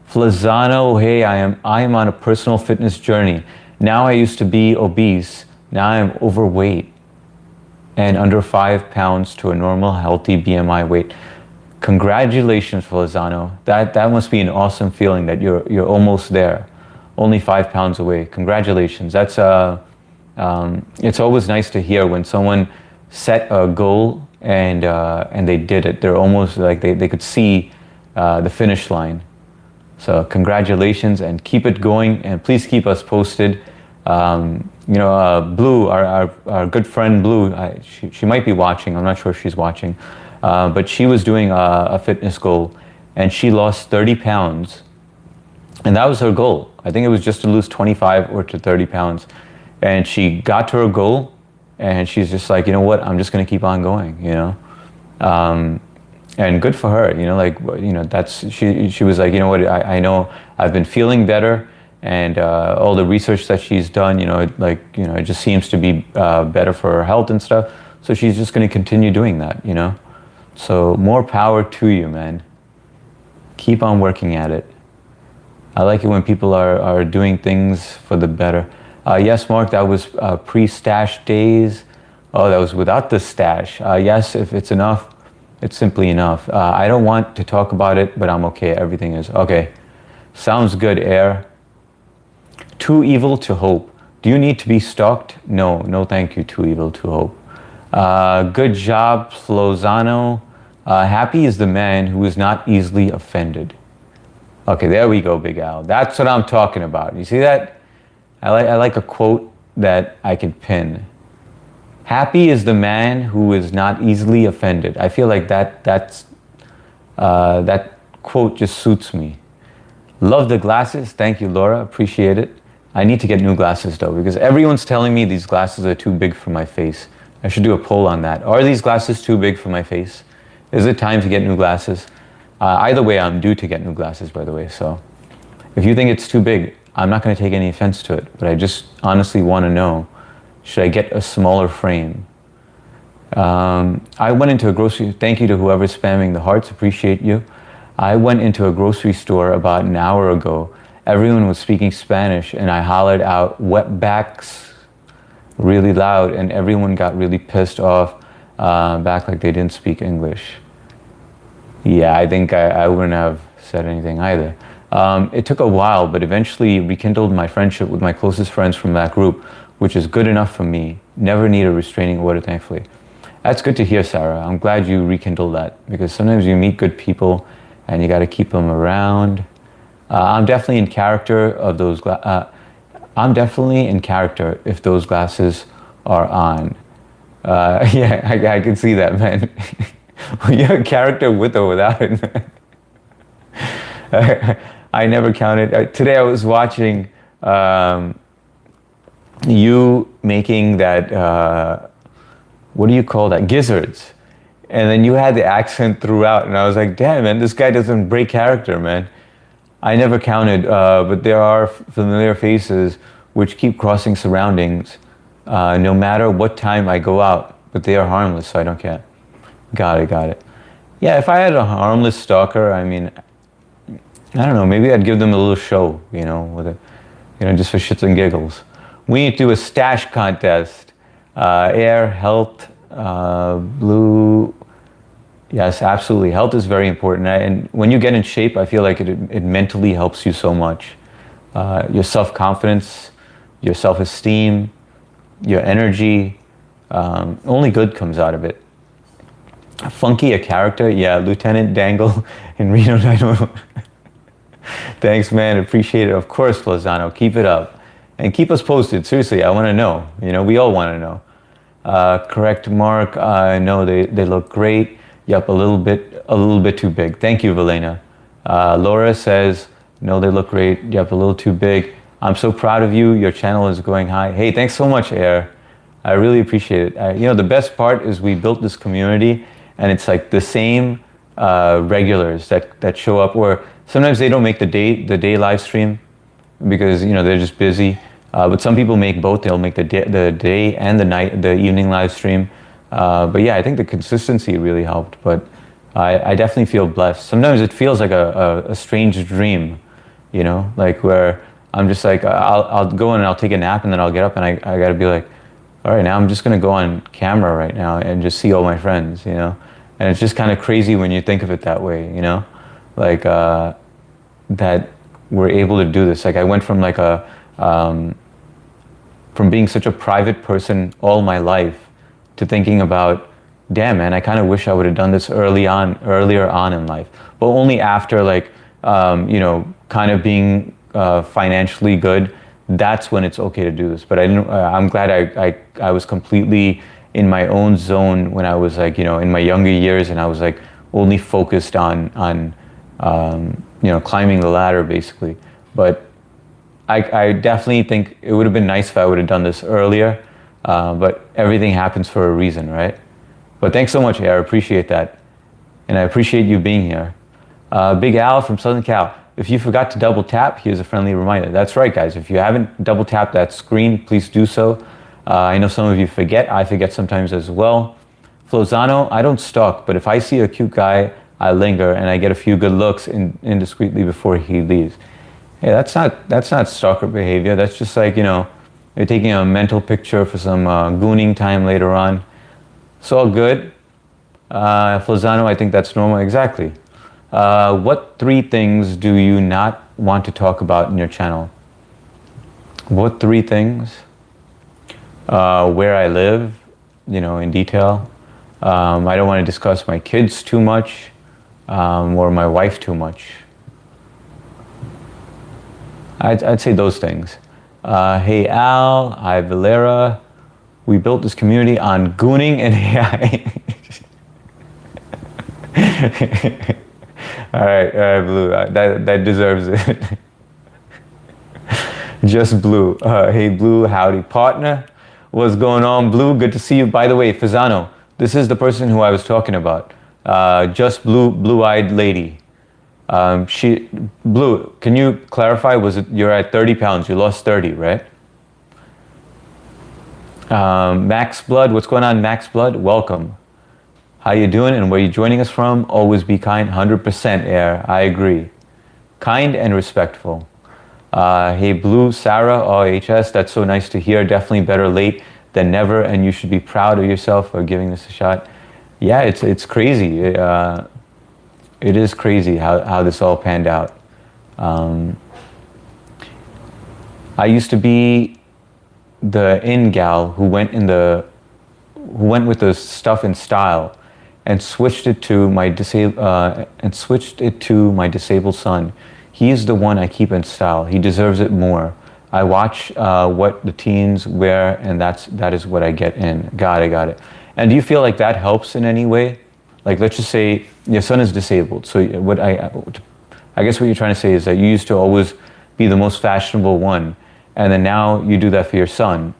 Flazano, hey, I am on a personal fitness journey. Now I used to be obese. Now I am overweight and under 5 pounds to a normal, healthy BMI weight. Congratulations, Flazano. That must be an awesome feeling that you're almost there, only 5 pounds away. Congratulations. That's it's always nice to hear when someone set a goal and they did it. They're almost like they could see the finish line. So congratulations and keep it going, and please keep us posted. Blue, our good friend Blue, she might be watching. I'm not sure if she's watching, but she was doing a fitness goal, and she lost 30 pounds, and that was her goal. I think it was just to lose 25 or to 30 pounds, and she got to her goal, and she's just like, you know what? I'm just gonna keep on going, And good for her, that's she was like, you know what? I know I've been feeling better. And all the research that she's done, it just seems to be better for her health and stuff. So she's just going to continue doing that, So more power to you, man. Keep on working at it. I like it when people are doing things for the better. Yes, Mark, that was pre-stash days. Oh, that was without the stash. Yes, if it's enough, it's simply enough. I don't want to talk about it, but I'm okay. Everything is okay. Sounds good, Air. Too evil to hope. Do you need to be stalked? No, thank you. Too evil to hope. Good job, Flozano. Happy is the man who is not easily offended. Okay, there we go, Big Al. That's what I'm talking about. You see that? I like a quote that I can pin. Happy is the man who is not easily offended. I feel like that quote just suits me. Love the glasses. Thank you, Laura. Appreciate it. I need to get new glasses though, because everyone's telling me these glasses are too big for my face. I should do a poll on that. Are these glasses too big for my face? Is it time to get new glasses? Either way, I'm due to get new glasses, by the way. So if you think it's too big, I'm not going to take any offense to it, but I just honestly want to know, should I get a smaller frame? I went into a grocery, thank you to whoever's spamming the hearts, appreciate you. I went into a grocery store about an hour ago. Everyone was speaking Spanish, and I hollered out wetbacks really loud, and everyone got really pissed off back like they didn't speak English. Yeah, I think I wouldn't have said anything either. It took a while, but eventually rekindled my friendship with my closest friends from that group, which is good enough for me. Never need a restraining order, thankfully. That's good to hear, Sarah. I'm glad you rekindled that, because sometimes you meet good people and you got to keep them around. I'm definitely in character of those. I'm definitely in character if those glasses are on. Yeah, I can see that, man. You're a character with or without it, man. I never counted. Today I was watching you making that, what do you call that? Gizzards. And then you had the accent throughout. And I was like, damn, man, this guy doesn't break character, man. I never counted, but there are familiar faces which keep crossing surroundings no matter what time I go out. But they are harmless, so I don't care. Got it, got it. Yeah, if I had a harmless stalker, I mean, I don't know, maybe I'd give them a little show, with a, just for shits and giggles. We need to do a stash contest. Air, health, blue. Yes, absolutely. Health is very important. And when you get in shape, I feel like it mentally helps you so much. Your self-confidence, your self-esteem, your energy, only good comes out of it. Funky a character? Yeah, Lieutenant Dangle in Reno 911. Thanks, man. Appreciate it. Of course, Lozano. Keep it up. And keep us posted. Seriously, I want to know. We all want to know. Correct, Mark. No, they look great. Yep, a little bit too big. Thank you, Valena. Laura says, no, they look great. Yep, a little too big. I'm so proud of you. Your channel is going high. Hey, thanks so much, Air. I really appreciate it. The best part is we built this community, and it's like the same regulars that show up, or sometimes they don't make the day live stream because they're just busy. But some people make both. They'll make the day and the evening live stream. But yeah, I think the consistency really helped. But I definitely feel blessed. Sometimes it feels like a strange dream, like where I'm just like I'll go in and I'll take a nap and then I'll get up and I got to be like, all right, now I'm just gonna go on camera right now and just see all my friends, And it's just kind of crazy when you think of it that way, like that we're able to do this. Like I went from like from being such a private person all my life to thinking about, damn, man, I kind of wish I would have done this earlier on in life, but only after like, kind of being financially good. That's when it's okay to do this. But I'm glad I was completely in my own zone when I was like, in my younger years, and I was like only focused on climbing the ladder basically. But I definitely think it would have been nice if I would have done this earlier, but everything happens for a reason, right? But thanks so much, Air. I appreciate that. And I appreciate you being here. Big Al from Southern Cal. If you forgot to double tap, here's a friendly reminder. That's right, guys. If you haven't double tapped that screen, please do so. I know some of you forget. I forget sometimes as well. Flozano, I don't stalk, but if I see a cute guy, I linger and I get a few good looks indiscreetly before he leaves. Hey, that's not stalker behavior. That's just like, you're taking a mental picture for some gooning time later on. It's all good. Flozano, I think that's normal. Exactly. What 3 things do you not want to talk about in your channel? What 3 things? Where I live, in detail. I don't want to discuss my kids too much, or my wife too much. I'd say those things. Hey Al, hi Valera. We built this community on gooning and AI. All right, Blue. That deserves it. Just Blue. Hey Blue, howdy partner. What's going on, Blue? Good to see you. By the way, Fazano, this is the person who I was talking about. Just Blue, blue-eyed lady. Blue, can you clarify, you're at 30 pounds, you lost 30, right? Max Blood, what's going on, Max Blood? Welcome. How you doing and where you joining us from? Always be kind, 100% Air, I agree. Kind and respectful. Hey Blue, Sarah, OHS, that's so nice to hear. Definitely better late than never, and you should be proud of yourself for giving this a shot. Yeah, it's crazy. It is crazy how this all panned out. I used to be the in gal who went with the stuff in style, and switched it to my disabled son. He is the one I keep in style. He deserves it more. I watch what the teens wear, and that is what I get in. Got it. And do you feel like that helps in any way? Like, let's just say your son is disabled. So I guess what you're trying to say is that you used to always be the most fashionable one, and then now you do that for your son.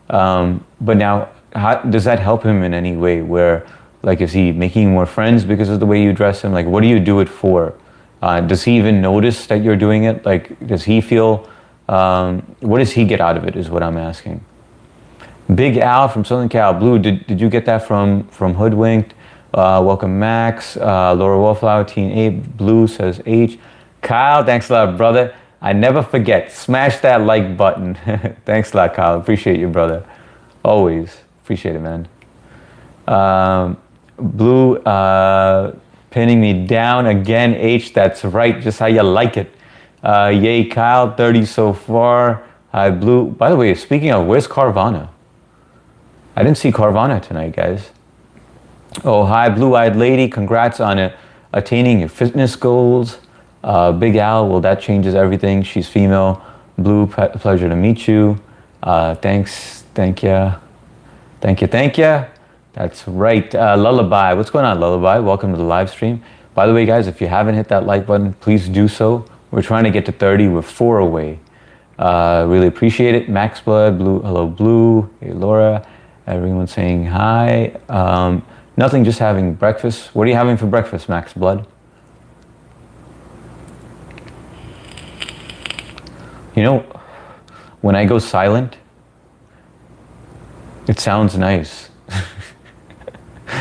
But now, how, does that help him in any way? Where, like, is he making more friends because of the way you dress him? Like, what do you do it for? Does he even notice that you're doing it? Like, does he feel, what does he get out of it is what I'm asking. Big Al from Southern Cal. Blue, did you get that from Hoodwinked? Welcome Max. Laura Wallflower, Teen 8. Blue says H. Kyle, thanks a lot, brother. I never forget. Smash that like button. Thanks a lot, Kyle. Appreciate you, brother. Always. Appreciate it, man. Blue pinning me down again. H, that's right. Just how you like it. Yay, Kyle. 30 so far. Hi, Blue. By the way, speaking of, where's Carvana? I didn't see Carvana tonight, guys. Oh, hi, Blue-Eyed Lady. Congrats on attaining your fitness goals. Big Al, well, that changes everything. She's female. Blue, pleasure to meet you. Thanks. Thank you. Thank you. That's right. Lullaby. What's going on, Lullaby? Welcome to the live stream. By the way, guys, if you haven't hit that like button, please do so. We're trying to get to 30. We're 4 away. Really appreciate it. Max Blood, Blue. Hello, Blue. Hey, Laura. Everyone saying hi. Nothing, just having breakfast. What are you having for breakfast, Max Blood? You know, when I go silent, it sounds nice.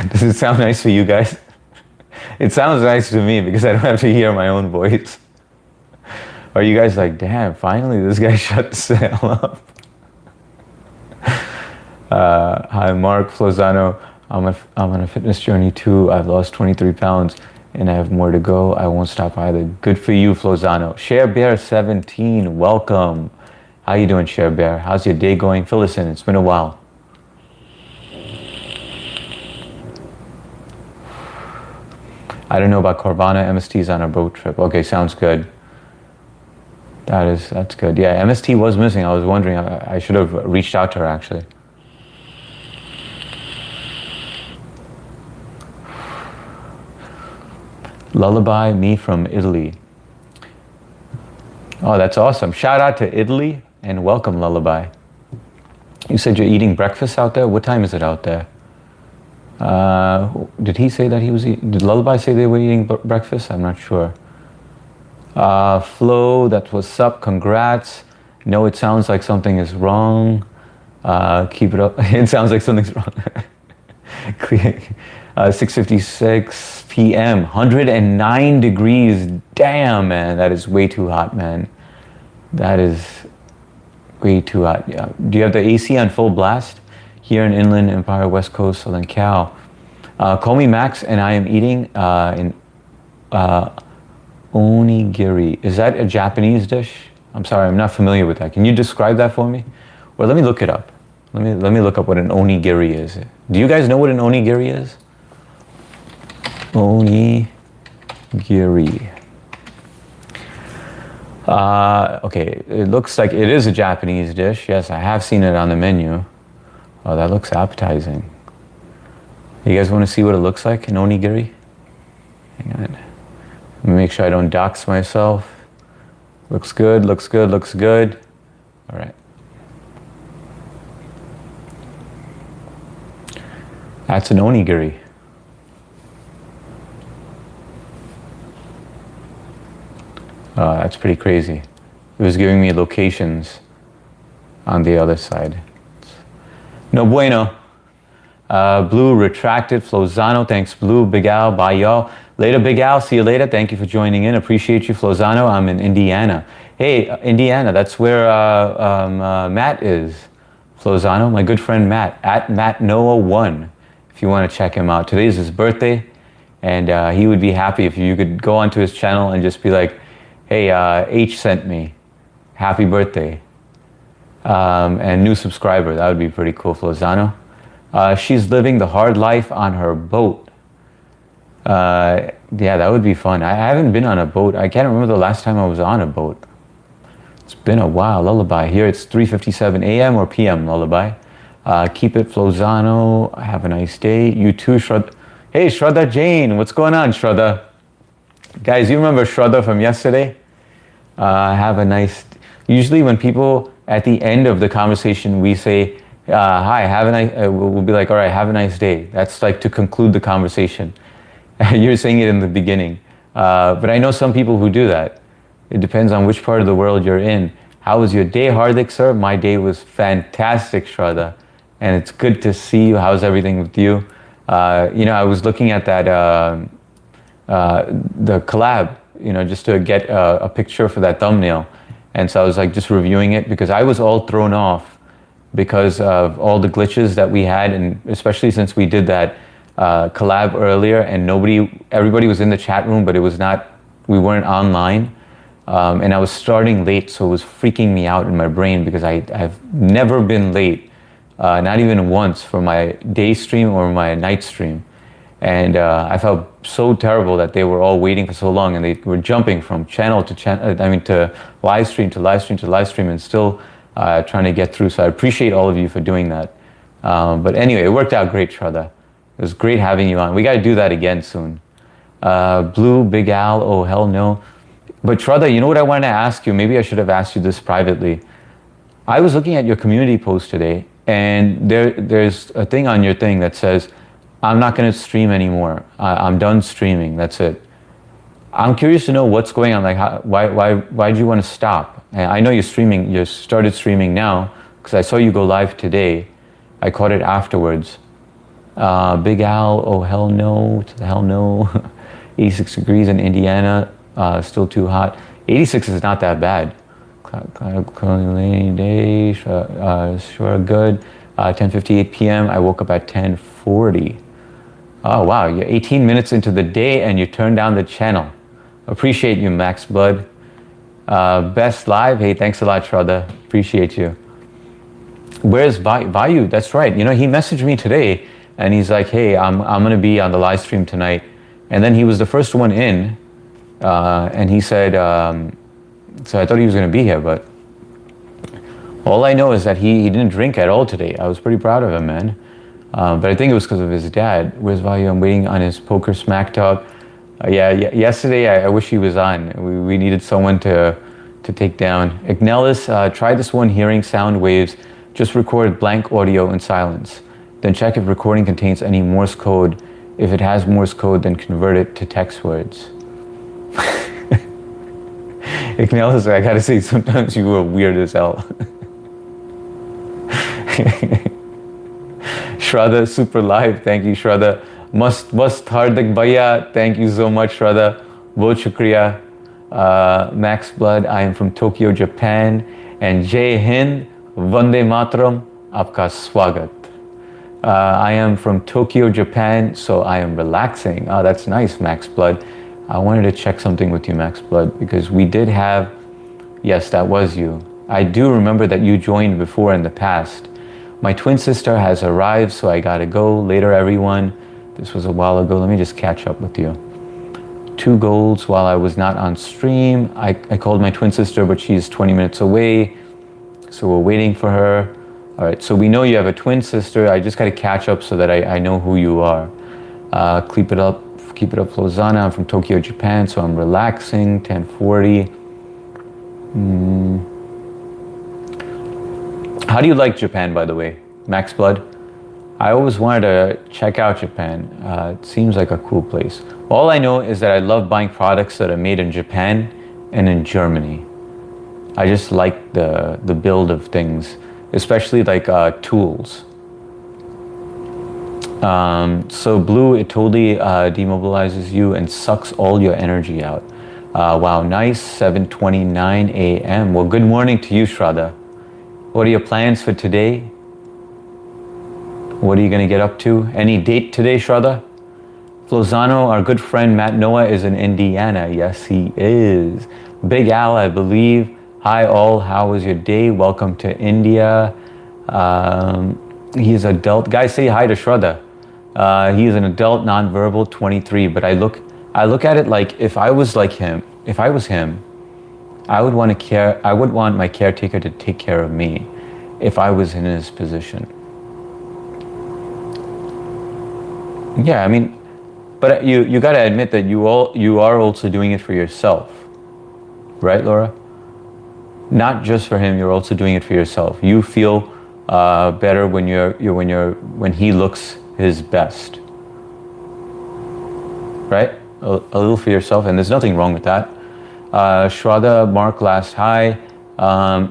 Does it sound nice for you guys? It sounds nice to me because I don't have to hear my own voice. Are you guys like, damn, finally this guy shut the hell up? Hi, Mark Flozano. I'm on a fitness journey too. I've lost 23 pounds and I have more to go. I won't stop either. Good for you, Flozano. Share Bear 17, welcome. How you doing, Share Bear? How's your day going? Fill us in. It's been a while. I don't know about Carvana. MST's on a boat trip. Okay, sounds good. That's good. Yeah, MST was missing. I was wondering. I should have reached out to her actually. Lullaby, me from Italy. Oh, that's awesome. Shout out to Italy and welcome, Lullaby. You said you're eating breakfast out there? What time is it out there? Did he say that he was eating? Did Lullaby say they were eating breakfast? I'm not sure. Flo, that was up. Congrats. No, it sounds like something is wrong. Keep it up. It sounds like something's wrong. 6:56 p.m. 109 degrees. Damn, man, that is way too hot, man. That is way too hot. Yeah. Do you have the AC on full blast? Here in Inland Empire, West Coast, Southern Cal. Call me Max, and I am eating in onigiri. Is that a Japanese dish? I'm sorry, I'm not familiar with that. Can you describe that for me? Or let me look it up. Let me look up what an onigiri is. Do you guys know what an onigiri is? Onigiri. Okay, it looks like it is a Japanese dish. Yes, I have seen it on the menu. Oh, that looks appetizing. You guys want to see what it looks like, an onigiri? Hang on. Let me make sure I don't dox myself. Looks good, looks good, looks good. All right. That's an onigiri. That's pretty crazy. It was giving me locations on the other side. No bueno. Blue retracted. Flozano, thanks Blue. Big Al, bye y'all. Later, Big Al, see you later. Thank you for joining in. Appreciate you, Flozano. I'm in Indiana. Hey, Indiana, that's where Matt is. Flozano, my good friend Matt, at MattNoah1, if you want to check him out. Today's his birthday, and he would be happy if you could go onto his channel and just be like, hey, H sent me. Happy birthday. And new subscriber, that would be pretty cool, Flozano. She's living the hard life on her boat. Yeah, that would be fun. I haven't been on a boat. I can't remember the last time I was on a boat. It's been a while. Lullaby. Here it's 3:57 a.m. or p.m. Lullaby. Keep it, Flozano. Have a nice day. You too, Shraddha. Hey, Shraddha Jane. What's going on, Shraddha? Guys, you remember Shraddha from yesterday? Have a nice. Usually, when people at the end of the conversation, we say, "Hi, have a nice." We'll be like, "All right, have a nice day." That's like to conclude the conversation. You're saying it in the beginning, but I know some people who do that. It depends on which part of the world you're in. How was your day, Hardik, sir? My day was fantastic, Shraddha, and it's good to see you. How's everything with you? I was looking at that the collab, just to get a picture for that thumbnail. And so I was like just reviewing it because I was all thrown off because of all the glitches that we had, and especially since we did that collab earlier and everybody was in the chat room, but we weren't online. And I was starting late, so it was freaking me out in my brain because I've never been late, not even once for my day stream or my night stream. And I felt so terrible that they were all waiting for so long and they were jumping from channel to channel, to live stream to live stream to live stream and still trying to get through. So I appreciate all of you for doing that. But anyway, it worked out great, Shraddha. It was great having you on. We got to do that again soon. Blue, Big Al, oh hell no. But Shraddha, you know what I wanted to ask you? Maybe I should have asked you this privately. I was looking at your community post today, and there's a thing on your thing that says, I'm not going to stream anymore. I'm done streaming. That's it. I'm curious to know what's going on. Like, why did you want to stop? And I know you're streaming. You started streaming now because I saw you go live today. I caught it afterwards. Big Al, oh hell no, to the hell no. 86 degrees in Indiana, still too hot. 86 is not that bad. Day, sure good. 10:58 p.m. I woke up at 10:40. Oh wow, you're 18 minutes into the day and you turned down the channel. Appreciate you, Max Blood. Best live. Hey, thanks a lot, Shraddha. Appreciate you. Where's Vayu? That's right. He messaged me today and he's like, hey, I'm gonna be on the live stream tonight. And then he was the first one in, and he said, so I thought he was gonna be here, but all I know is that he didn't drink at all today. I was pretty proud of him, man. But I think it was because of his dad. Where's Vayu? I'm waiting on his poker smack talk. Yesterday I wish he was on. We needed someone to take down. Ignelis, try this one, hearing sound waves. Just record blank audio in silence. Then check if recording contains any Morse code. If it has Morse code, then convert it to text words. Ignelis, I gotta say, sometimes you were weird as hell. Shraddha, super live. Thank you, Shraddha. Must Hardik Bhaiya. Thank you so much, Shraddha. Bahut shukriya. Max Blood, I am from Tokyo, Japan. And Jai Hind, Vande Mataram, Aapka Swagat. I am from Tokyo, Japan, so I am relaxing. Oh, that's nice, Max Blood. I wanted to check something with you, Max Blood, because we did have, yes, that was you. I do remember that you joined before in the past. My twin sister has arrived, so I gotta go. Later, everyone. This was a while ago. Let me just catch up with you. 2 golds while I was not on stream. I called my twin sister, but she's 20 minutes away, so we're waiting for her. All right, so we know you have a twin sister. I just gotta catch up so that I know who you are. Keep it up, Flozana. I'm from Tokyo, Japan, so I'm relaxing. 10:40. How do you like Japan, by the way, Max Blood? I always wanted to check out Japan. It seems like a cool place. All I know is that I love buying products that are made in Japan and in Germany. I just like the build of things, especially like tools. So Blue, it totally demobilizes you and sucks all your energy out. Wow, nice. 7:29 a.m. Well, good morning to you, Shraddha. What are your plans for today? What are you going to get up to? Any date today, Shraddha? Flozano, our good friend Matt Noah, is in Indiana. Yes, he is. Big Al, I believe. Hi all, how was your day? Welcome to India. He is adult. Guys, say hi to Shraddha. He is an adult, nonverbal, 23. But I look at it like if I was him, I would want my caretaker to take care of me if I was in his position. Yeah, I mean, But you got to admit that you are also doing it for yourself, right, Laura? Not just for him. You're also doing it for yourself. You feel better when when he looks his best, right? A little for yourself, and there's nothing wrong with that. Shraddha, Mark, last hi.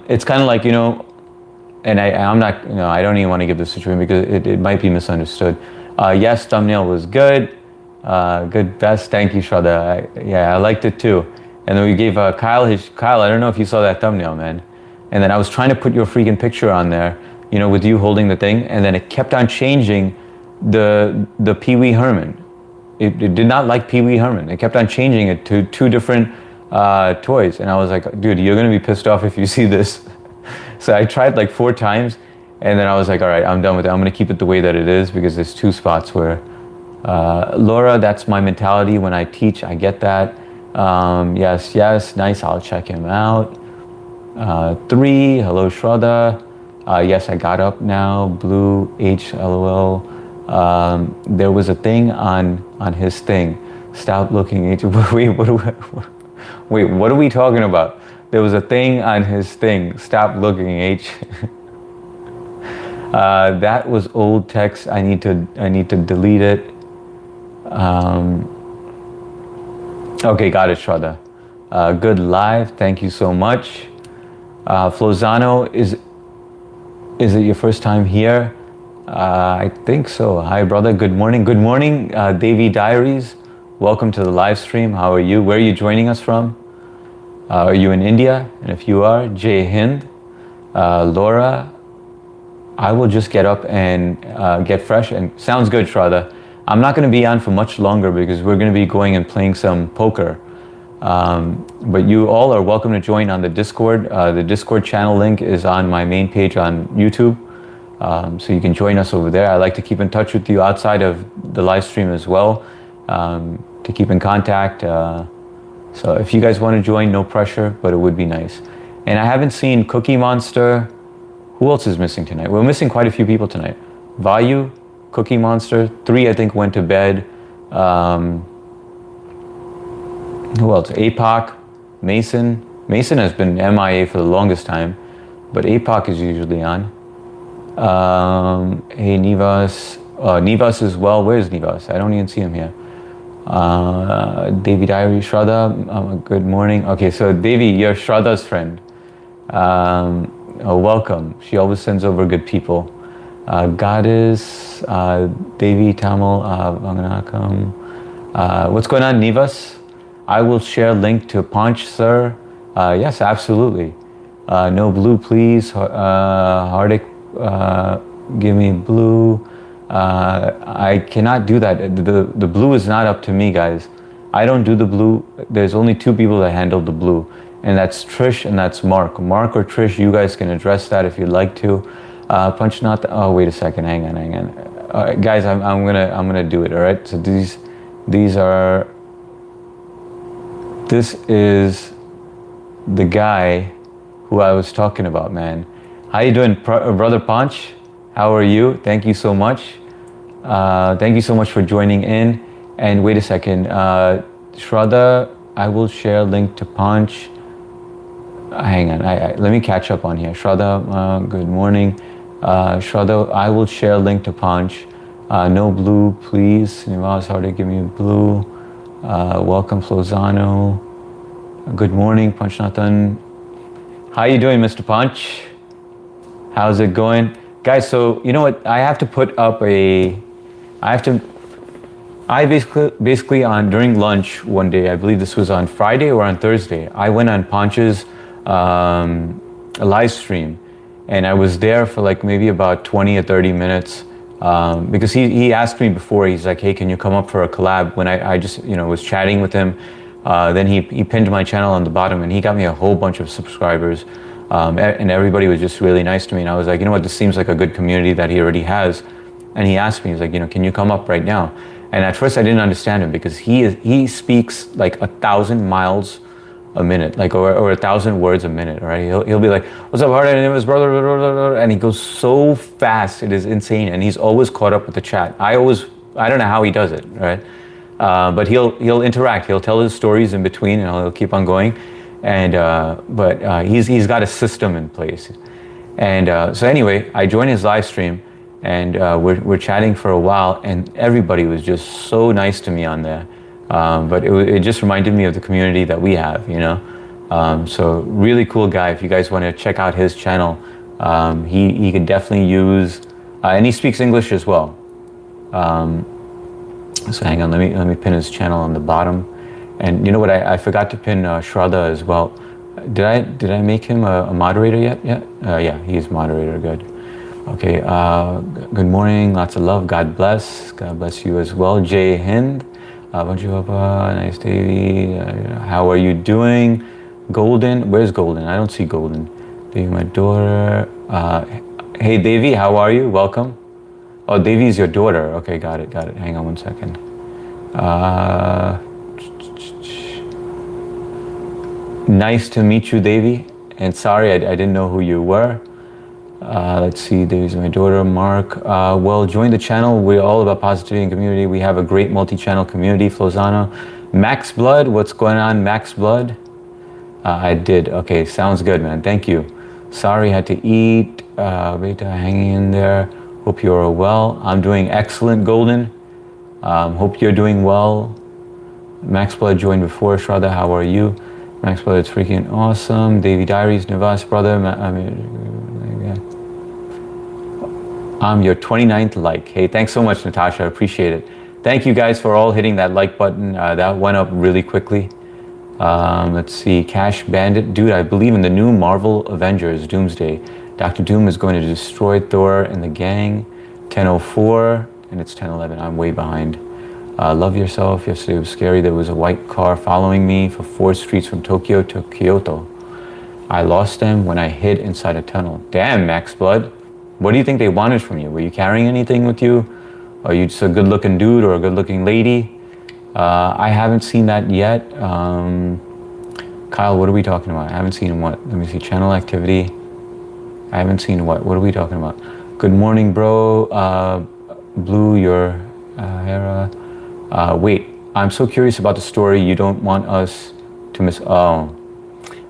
It's kind of like, and I'm not, I don't even want to give this situation because it might be misunderstood. Yes, thumbnail was good. Good, best. Thank you, Shraddha. I liked it too. And then we gave Kyle Kyle, I don't know if you saw that thumbnail, man. And then I was trying to put your freaking picture on there, with you holding the thing, and then it kept on changing the Pee Wee Herman. It did not like Pee Wee Herman. It kept on changing it to two different toys. And I was like, dude, you're gonna be pissed off if you see this. So I tried like 4 times, and then I was like, all right, I'm done with it. I'm gonna keep it the way that it is because there's 2 spots where, Laura, that's my mentality when I teach. I get that. Yes, nice. I'll check him out. 3, hello, Shraddha. Yes, I got up now. Blue, H, LOL. There was a thing on his thing. Stop looking, H. Wait, what are we talking about? There was a thing on his thing. Stop looking, H. That was old text. I need to delete it. Okay, got it, Shraddha. Good live. Thank you so much. Flozano, is it your first time here? I think so. Hi, brother. Good morning. Good morning, Davy Diaries. Welcome to the live stream. How are you? Where are you joining us from? Are you in India? And if you are, Jai Hind. Laura, I will just get up and get fresh. And sounds good, Shraddha. I'm not going to be on for much longer because we're going to be going and playing some poker. But you all are welcome to join on the Discord. The Discord channel link is on my main page on YouTube. So you can join us over there. I like to keep in touch with you outside of the live stream as well, to keep in contact. So if you guys want to join, no pressure, but it would be nice. And I haven't seen Cookie Monster. Who else is missing tonight? We're missing quite a few people tonight. Vayu, Cookie Monster, 3 I think went to bed. Who else? APOC, Mason. Mason has been MIA for the longest time, but APOC is usually on. Hey, Nivas. Nivas as well. Where's Nivas? I don't even see him here. Davy Diary, Shraddha. Good morning. Okay, so Davy, you're Shraddha's friend. Welcome. She always sends over good people. Goddess, Devi Tamil, Vanganakam. What's going on, Nivas? I will share link to Punch, sir. Yes, absolutely. No blue, please. Hardik, give me blue. I cannot do that. The blue is not up to me, guys. I don't do the blue. There's only 2 people that handle the blue, and that's Trish and that's Mark. Mark or Trish, you guys can address that if you'd like to. Punch not. Oh, wait a second. Hang on. All right, guys, I'm gonna do it. All right. So these are. This is the guy who I was talking about, man. How you doing, brother Punch? How are you? Thank you so much. Thank you so much for joining in. And wait a second, Shraddha, I will share link to Punch. Hang on, let me catch up on here. Shraddha, good morning. Shraddha, I will share link to Punch. No blue, please. Nivas, hard to give me a blue. Welcome, Flozano. Good morning, Panchnathan. How you doing, Mr. Punch? How's it going? Guys, so you know what? I have to put up I basically on during lunch one day, I believe this was on Friday or on Thursday, I went on Punch's live stream, and I was there for like maybe about 20 or 30 minutes. Because he asked me before, he's like, hey, can you come up for a collab? When I just, was chatting with him, then he pinned my channel on the bottom, and he got me a whole bunch of subscribers, and everybody was just really nice to me. And I was like, you know what, this seems like a good community that he already has. And he asked me, he's like, can you come up right now? And at first I didn't understand him because he speaks like 1,000 miles a minute, like or 1,000 words a minute, right? He'll be like, "What's up, hard and his brother?" And he goes so fast, it is insane. And he's always caught up with the chat. I don't know how he does it, right? But he'll interact. He'll tell his stories in between, and he'll keep on going. And but he's got a system in place. And so anyway, I joined his live stream, and we're chatting for a while, and everybody was just so nice to me on there. But it just reminded me of the community that we have, you know. So really cool guy. If you guys want to check out his channel, he could definitely use, and he speaks English as well. So hang on, let me pin his channel on the bottom. And you know what? I forgot to pin Shraddha as well. Did I make him a moderator yet? Yeah, he's moderator. Good. Okay. Good morning. Lots of love. God bless. God bless you as well. Jai Hind. Bonjour, Papa. Nice, Davy. How are you doing? Golden. Where's Golden? I don't see Golden. Davy, my daughter. Hey, Davy. How are you? Welcome. Oh, Devi's your daughter. Okay, got it. Hang on one second. Nice to meet you, Devi. And sorry, I didn't know who you were. Let's see, Devi's my daughter, Mark. Well, join the channel. We're all about positivity and community. We have a great multi-channel community, Flozano. Max Blood, what's going on, Max Blood? I did. Okay, sounds good, man. Thank you. Sorry, had to eat. Beta, hanging in there. Hope you're well. I'm doing excellent, Golden. Hope you're doing well. Max Blood joined before. Shraddha, how are you? Max Blood, it's freaking awesome. Davy Diaries, Nivas, brother. I'm your 29th like. Hey, thanks so much, Natasha. I appreciate it. Thank you guys for all hitting that like button. That went up really quickly. Let's see. Cash Bandit. Dude, I believe in the new Marvel Avengers, Doomsday. Dr. Doom is going to destroy Thor and the gang. 10:04, and it's 10:11. I'm way behind. Love yourself. Yesterday was scary. There was a white car following me for 4 streets from Tokyo to Kyoto. I lost them when I hid inside a tunnel. Damn, Max Blood. What do you think they wanted from you? Were you carrying anything with you? Are you just a good-looking dude or a good-looking lady? I haven't seen that yet. Kyle, what are we talking about? I haven't seen him what? Let me see. Channel activity. I haven't seen what? What are we talking about? Good morning, bro. Blue, your Hera. Wait, I'm so curious about the story. You don't want us to miss. Oh,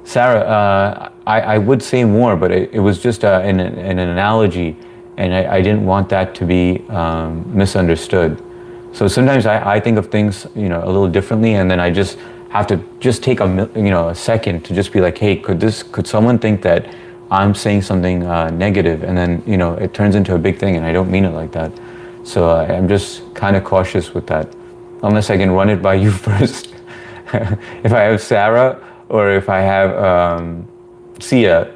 Sarah, I would say more, but it was just an analogy, and I didn't want that to be misunderstood. So sometimes I think of things, you know, a little differently, and then I just have to just take a second to just be like, hey, could someone think that I'm saying something negative, and then, you know, it turns into a big thing, and I don't mean it like that. So I'm just kind of cautious with that, unless I can run it by you first. If I have Sarah, or if I have Sia,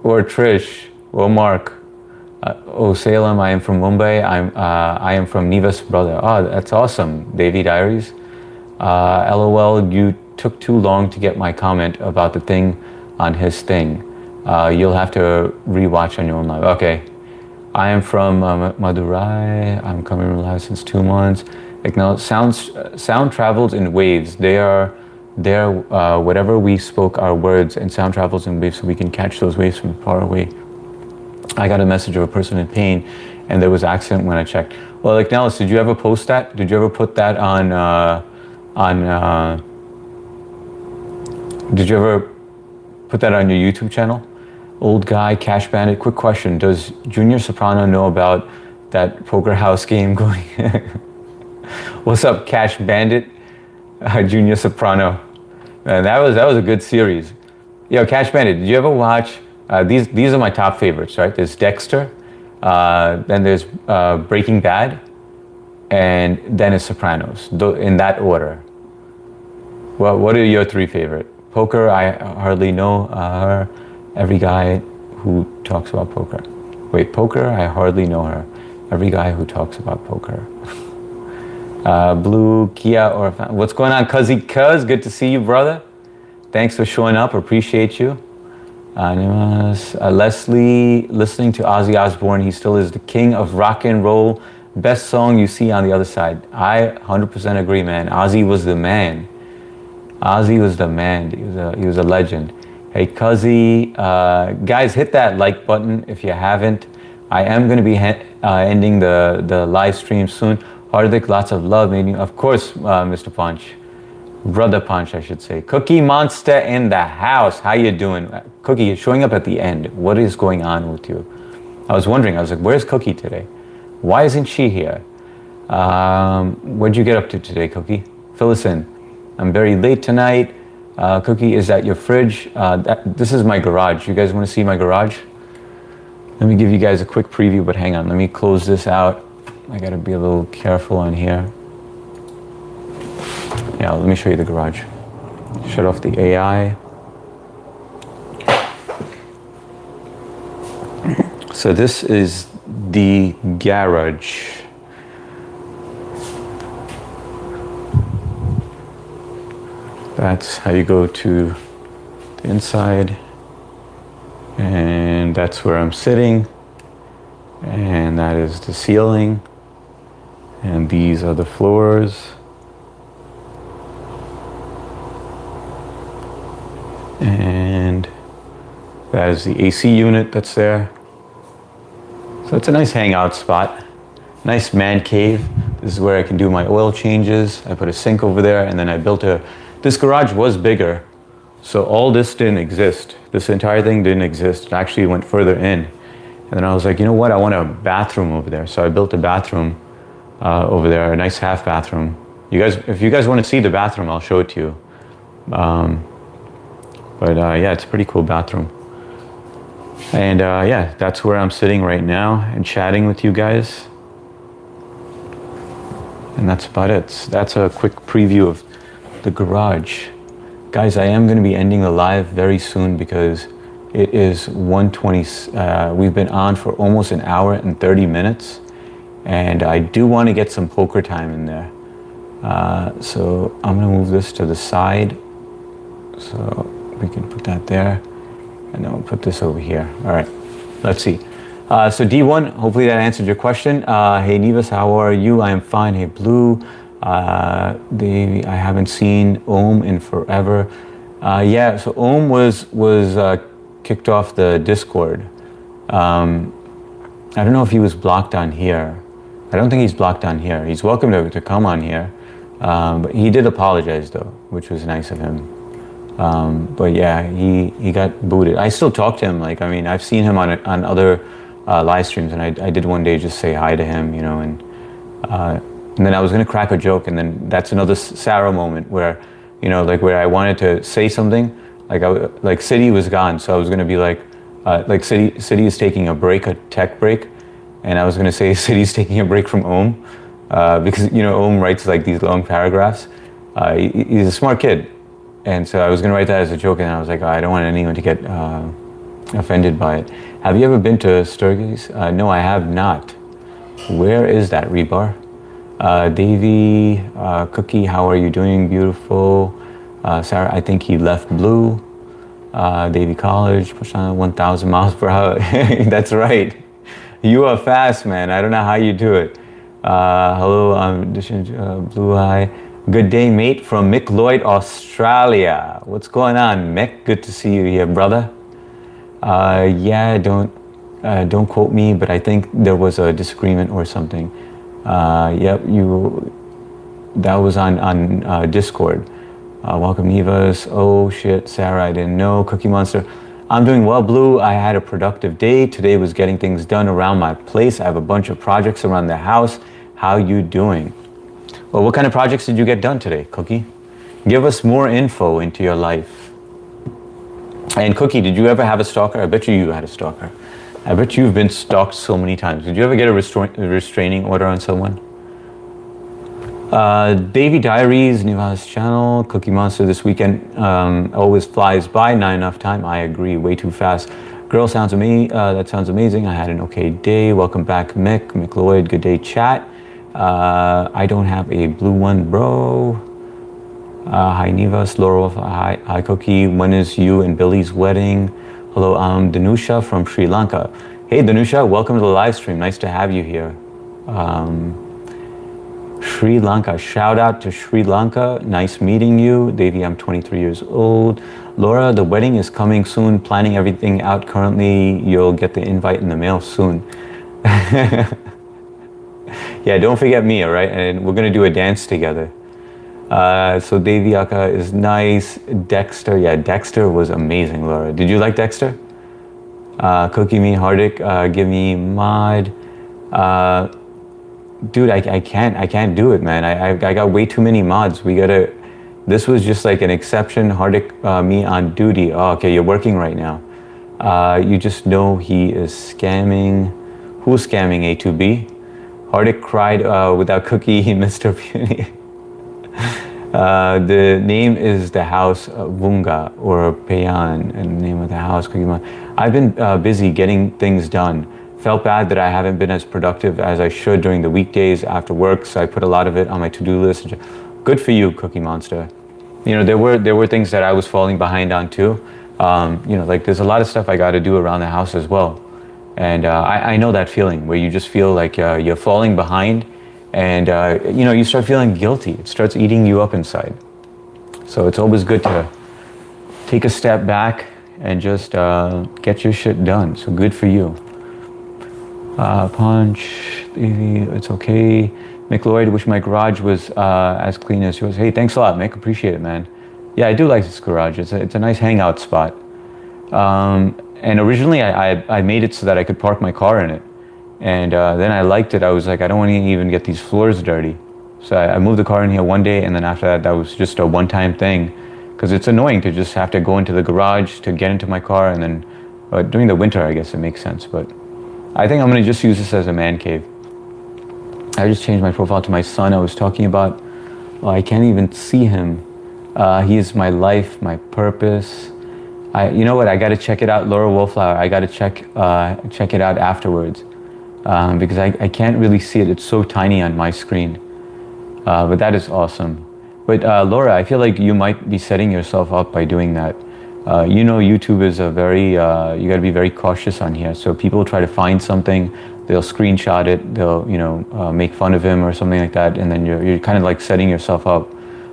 or Trish, or Mark. Oh, Salem, I am from Mumbai. I am from Nevis, brother. Oh, that's awesome. Davy Diaries. LOL, you took too long to get my comment about the thing on his thing. You'll have to rewatch on your own live. Okay. I am from Madurai. I'm coming live since 2 months. Sound travels in waves. They're whatever we spoke are words, and sound travels in waves, so we can catch those waves from far away. I got a message of a person in pain, and there was an accident when I checked. Well, Ignalis, did you ever post that? Did you ever put that did you ever put that on your YouTube channel? Old guy, Cash Bandit. Quick question: does Junior Soprano know about that poker house game going? What's up, Cash Bandit? Junior Soprano. Man, that was a good series. Yo, Cash Bandit, did you ever watch? These are my top favorites, right? There's Dexter, then there's Breaking Bad, and then it's Sopranos, in that order. Well, what are your 3 favorite? Poker, I hardly know her. Every guy who talks about poker. Wait, poker, I hardly know her. Every guy who talks about poker. Blue, Kia, or what's going on, Cuzzy Cuz? Good to see you, brother. Thanks for showing up. Appreciate you. Leslie, listening to Ozzy Osbourne, he still is the king of rock and roll. Best song you see on the other side. I 100% agree, man. Ozzy was the man. Ozzy was the man. He was a legend. Hey, Cuzzy, guys, hit that like button if you haven't. I am going to be ending the live stream soon. Hardik, lots of love, meaning, of course, Mr. Punch. Brother Punch, I should say. Cookie Monster in the house. How you doing? Cookie, you're showing up at the end. What is going on with you? I was wondering, I was like, where's Cookie today? Why isn't she here? What'd you get up to today, Cookie? Fill us in. I'm very late tonight. Cookie, is that your fridge? This is my garage. You guys want to see my garage? Let me give you guys a quick preview, but hang on. Let me close this out. I gotta be a little careful on here. Yeah, let me show you the garage. Shut off the AI. So this is the garage. That's how you go to the inside. And that's where I'm sitting. And that is the ceiling. And these are the floors. And that is the AC unit that's there. So it's a nice hangout spot. Nice man cave. This is where I can do my oil changes. I put a sink over there, and then I built this garage was bigger, so all this didn't exist. This entire thing didn't exist. It actually went further in. And then I was like, you know what? I want a bathroom over there. So I built a bathroom over there, a nice half bathroom. If you guys want to see the bathroom, I'll show it to you. Yeah, it's a pretty cool bathroom. And yeah, that's where I'm sitting right now and chatting with you guys. And that's about it. That's a quick preview of the garage. Guys, I am going to be ending the live very soon because it is 1:20. We've been on for almost an hour and 30 minutes. And I do want to get some poker time in there. So I'm going to move this to the side. So we can put that there, and then we'll put this over here. All right, let's see. So D1, hopefully that answered your question. Hey Nevis, how are you? I am fine. Hey Blue, I haven't seen Om in forever. Yeah, so Om was kicked off the Discord. I don't know if he was blocked on here. I don't think he's blocked on here. He's welcome to come on here, but he did apologize though, which was nice of him. But yeah, he got booted. I still talk to him. Like, I mean, I've seen him on other live streams, and I did one day just say hi to him, you know, and then I was gonna crack a joke, and then that's another Sarah moment where, you know, like where I wanted to say something, like City was gone, so I was gonna be like City is taking a break, a tech break, and I was gonna say City's taking a break from Om, because, you know, Om writes like these long paragraphs. He's a smart kid. And so I was going to write that as a joke, and I was like, oh, I don't want anyone to get offended by it. Have you ever been to Sturgis? No, I have not. Where is that, Rebar? Davey, Cookie, how are you doing? Beautiful. Sarah, I think he left Blue. Davey College, push on 1,000 miles per hour. That's right. You are fast, man. I don't know how you do it. Hello, I'm Blue Eye. Good day, mate, from Mick Lloyd, Australia. What's going on, Mick? Good to see you here, brother. Yeah, don't quote me, but I think there was a disagreement or something. Yep, that was on Discord. Welcome, Nevas. Oh shit, Sarah, I didn't know. Cookie Monster. I'm doing well, Blue. I had a productive day. Today was getting things done around my place. I have a bunch of projects around the house. How you doing? Well, what kind of projects did you get done today, Cookie? Give us more info into your life. And Cookie, did you ever have a stalker? I bet you had a stalker. I bet you've been stalked so many times. Did you ever get a restraining order on someone? Davey Diaries, Neva's channel, Cookie Monster this weekend always flies by, not enough time. I agree, way too fast. Girl, sounds amazing. That sounds amazing. I had an okay day. Welcome back, Mick Lloyd. Good day, chat. I don't have a blue one, bro. Hi, Nevas, Laurel. Hi, Cookie. When is you and Billy's wedding? Hello, I'm Danusha from Sri Lanka. Hey, Danusha, welcome to the live stream. Nice to have you here. Sri Lanka, shout out to Sri Lanka. Nice meeting you. Davey, I'm 23 years old. Laura, the wedding is coming soon. Planning everything out currently. You'll get the invite in the mail soon. Yeah, don't forget me, all right? And we're gonna do a dance together. So Devyaka is nice. Dexter, yeah, Dexter was amazing, Laura. Did you like Dexter? Cookie me, Hardik, give me mod. Dude, I can't do it, man. I got way too many mods. We gotta. This was just like an exception. Hardik, me on duty. Oh, okay, you're working right now. You just know he is scamming. Who's scamming A2B? Hardik cried without Cookie, Mr. Beauty. The name is the house Vunga or Payan, and the name of the house. I've been busy getting things done. Felt bad that I haven't been as productive as I should during the weekdays after work, so I put a lot of it on my to-do list. Good for you, Cookie Monster. You know, there were things that I was falling behind on too. You know, like there's a lot of stuff I got to do around the house as well, and I know that feeling where you just feel like you're falling behind, and you know, you start feeling guilty. It starts eating you up inside. So it's always good to take a step back and just get your shit done. So good for you. Punch, it's okay. Mick Lloyd, wish my garage was as clean as yours. Hey, thanks a lot, Mick. Appreciate it, man. Yeah, I do like this garage. It's a nice hangout spot. And originally I made it so that I could park my car in it. And then I liked it. I was like, I don't want to even get these floors dirty. So I moved the car in here one day, and then after that, that was just a one-time thing. Because it's annoying to just have to go into the garage to get into my car, and then during the winter, I guess it makes sense. But I think I'm going to just use this as a man cave. I just changed my profile to my son I was talking about. Well, I can't even see him. He is my life, my purpose. You know what? I got to check it out, Laura Wolflower. I got to check it out afterwards because I can't really see it. It's so tiny on my screen. But that is awesome. But Laura, I feel like you might be setting yourself up by doing that. You know, YouTube is a very, you got to be very cautious on here. So people try to find something, they'll screenshot it, they'll, you know, make fun of him or something like that, and then you're kind of like setting yourself up.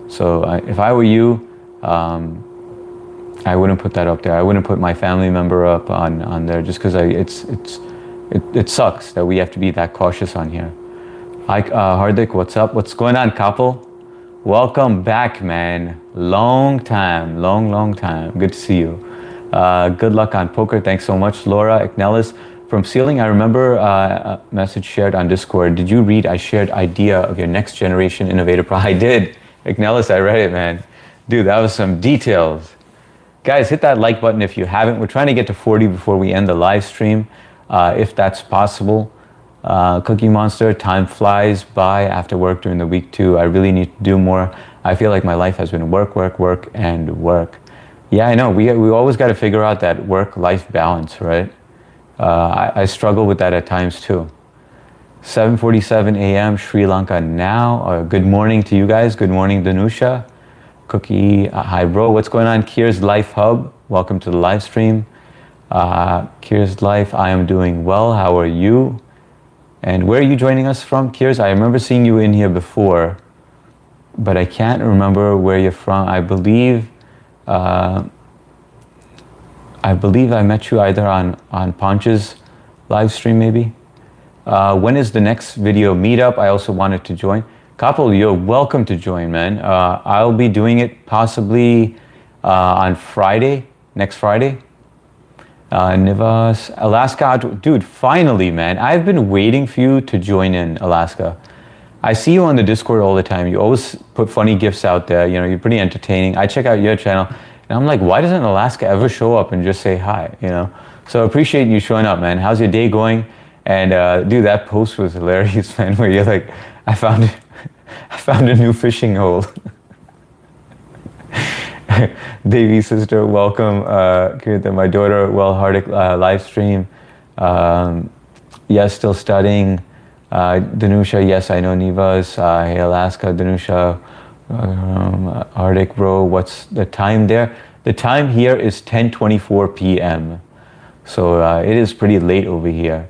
So if I were you, I wouldn't put that up there. I wouldn't put my family member up on there just because it sucks that we have to be that cautious on here. Hi, Hardik, what's up? What's going on, couple? Welcome back, man. Long time. Good to see you. Good luck on poker. Thanks so much, Laura Ignelis. From Ceiling, I remember a message shared on Discord. Did you read? I shared idea of your next generation innovative I did. Ignelis, I read it, man. Dude, that was some details. Guys, hit that like button if you haven't. We're trying to get to 40 before we end the live stream, if that's possible. Cookie Monster, time flies by after work during the week too. I really need to do more. I feel like my life has been work, and work. Yeah, I know. We always got to figure out that work-life balance, right? I struggle with that at times too. 7:47 a.m. Sri Lanka now. Good morning to you guys. Good morning, Danusha. Cookie, hi bro. What's going on? Kier's Life Hub. Welcome to the live stream. Kier's Life, I am doing well. How are you? And where are you joining us from, Kiers? I remember seeing you in here before, but I can't remember where you're from. I believe I met you either on Ponch's live stream, maybe. When is the next video meetup? I also wanted to join. Kapil, you're welcome to join, man. I'll be doing it possibly on Friday, next Friday. Nivas, Alaska, dude, finally, man. I've been waiting for you to join in, Alaska. I see you on the Discord all the time. You always put funny gifs out there. You know, you're pretty entertaining. I check out your channel, and I'm like, why doesn't Alaska ever show up and just say hi, you know? So appreciate you showing up, man. How's your day going? And dude, that post was hilarious, man, where you're like, I found a new fishing hole. Devi's sister, welcome. My daughter, Hardik, live stream. Yes, still studying. Danusha, yes, I know Nivas. Hey, Alaska, Danusha. Hardik, bro, what's the time there? The time here is 10:24 p.m. So it is pretty late over here.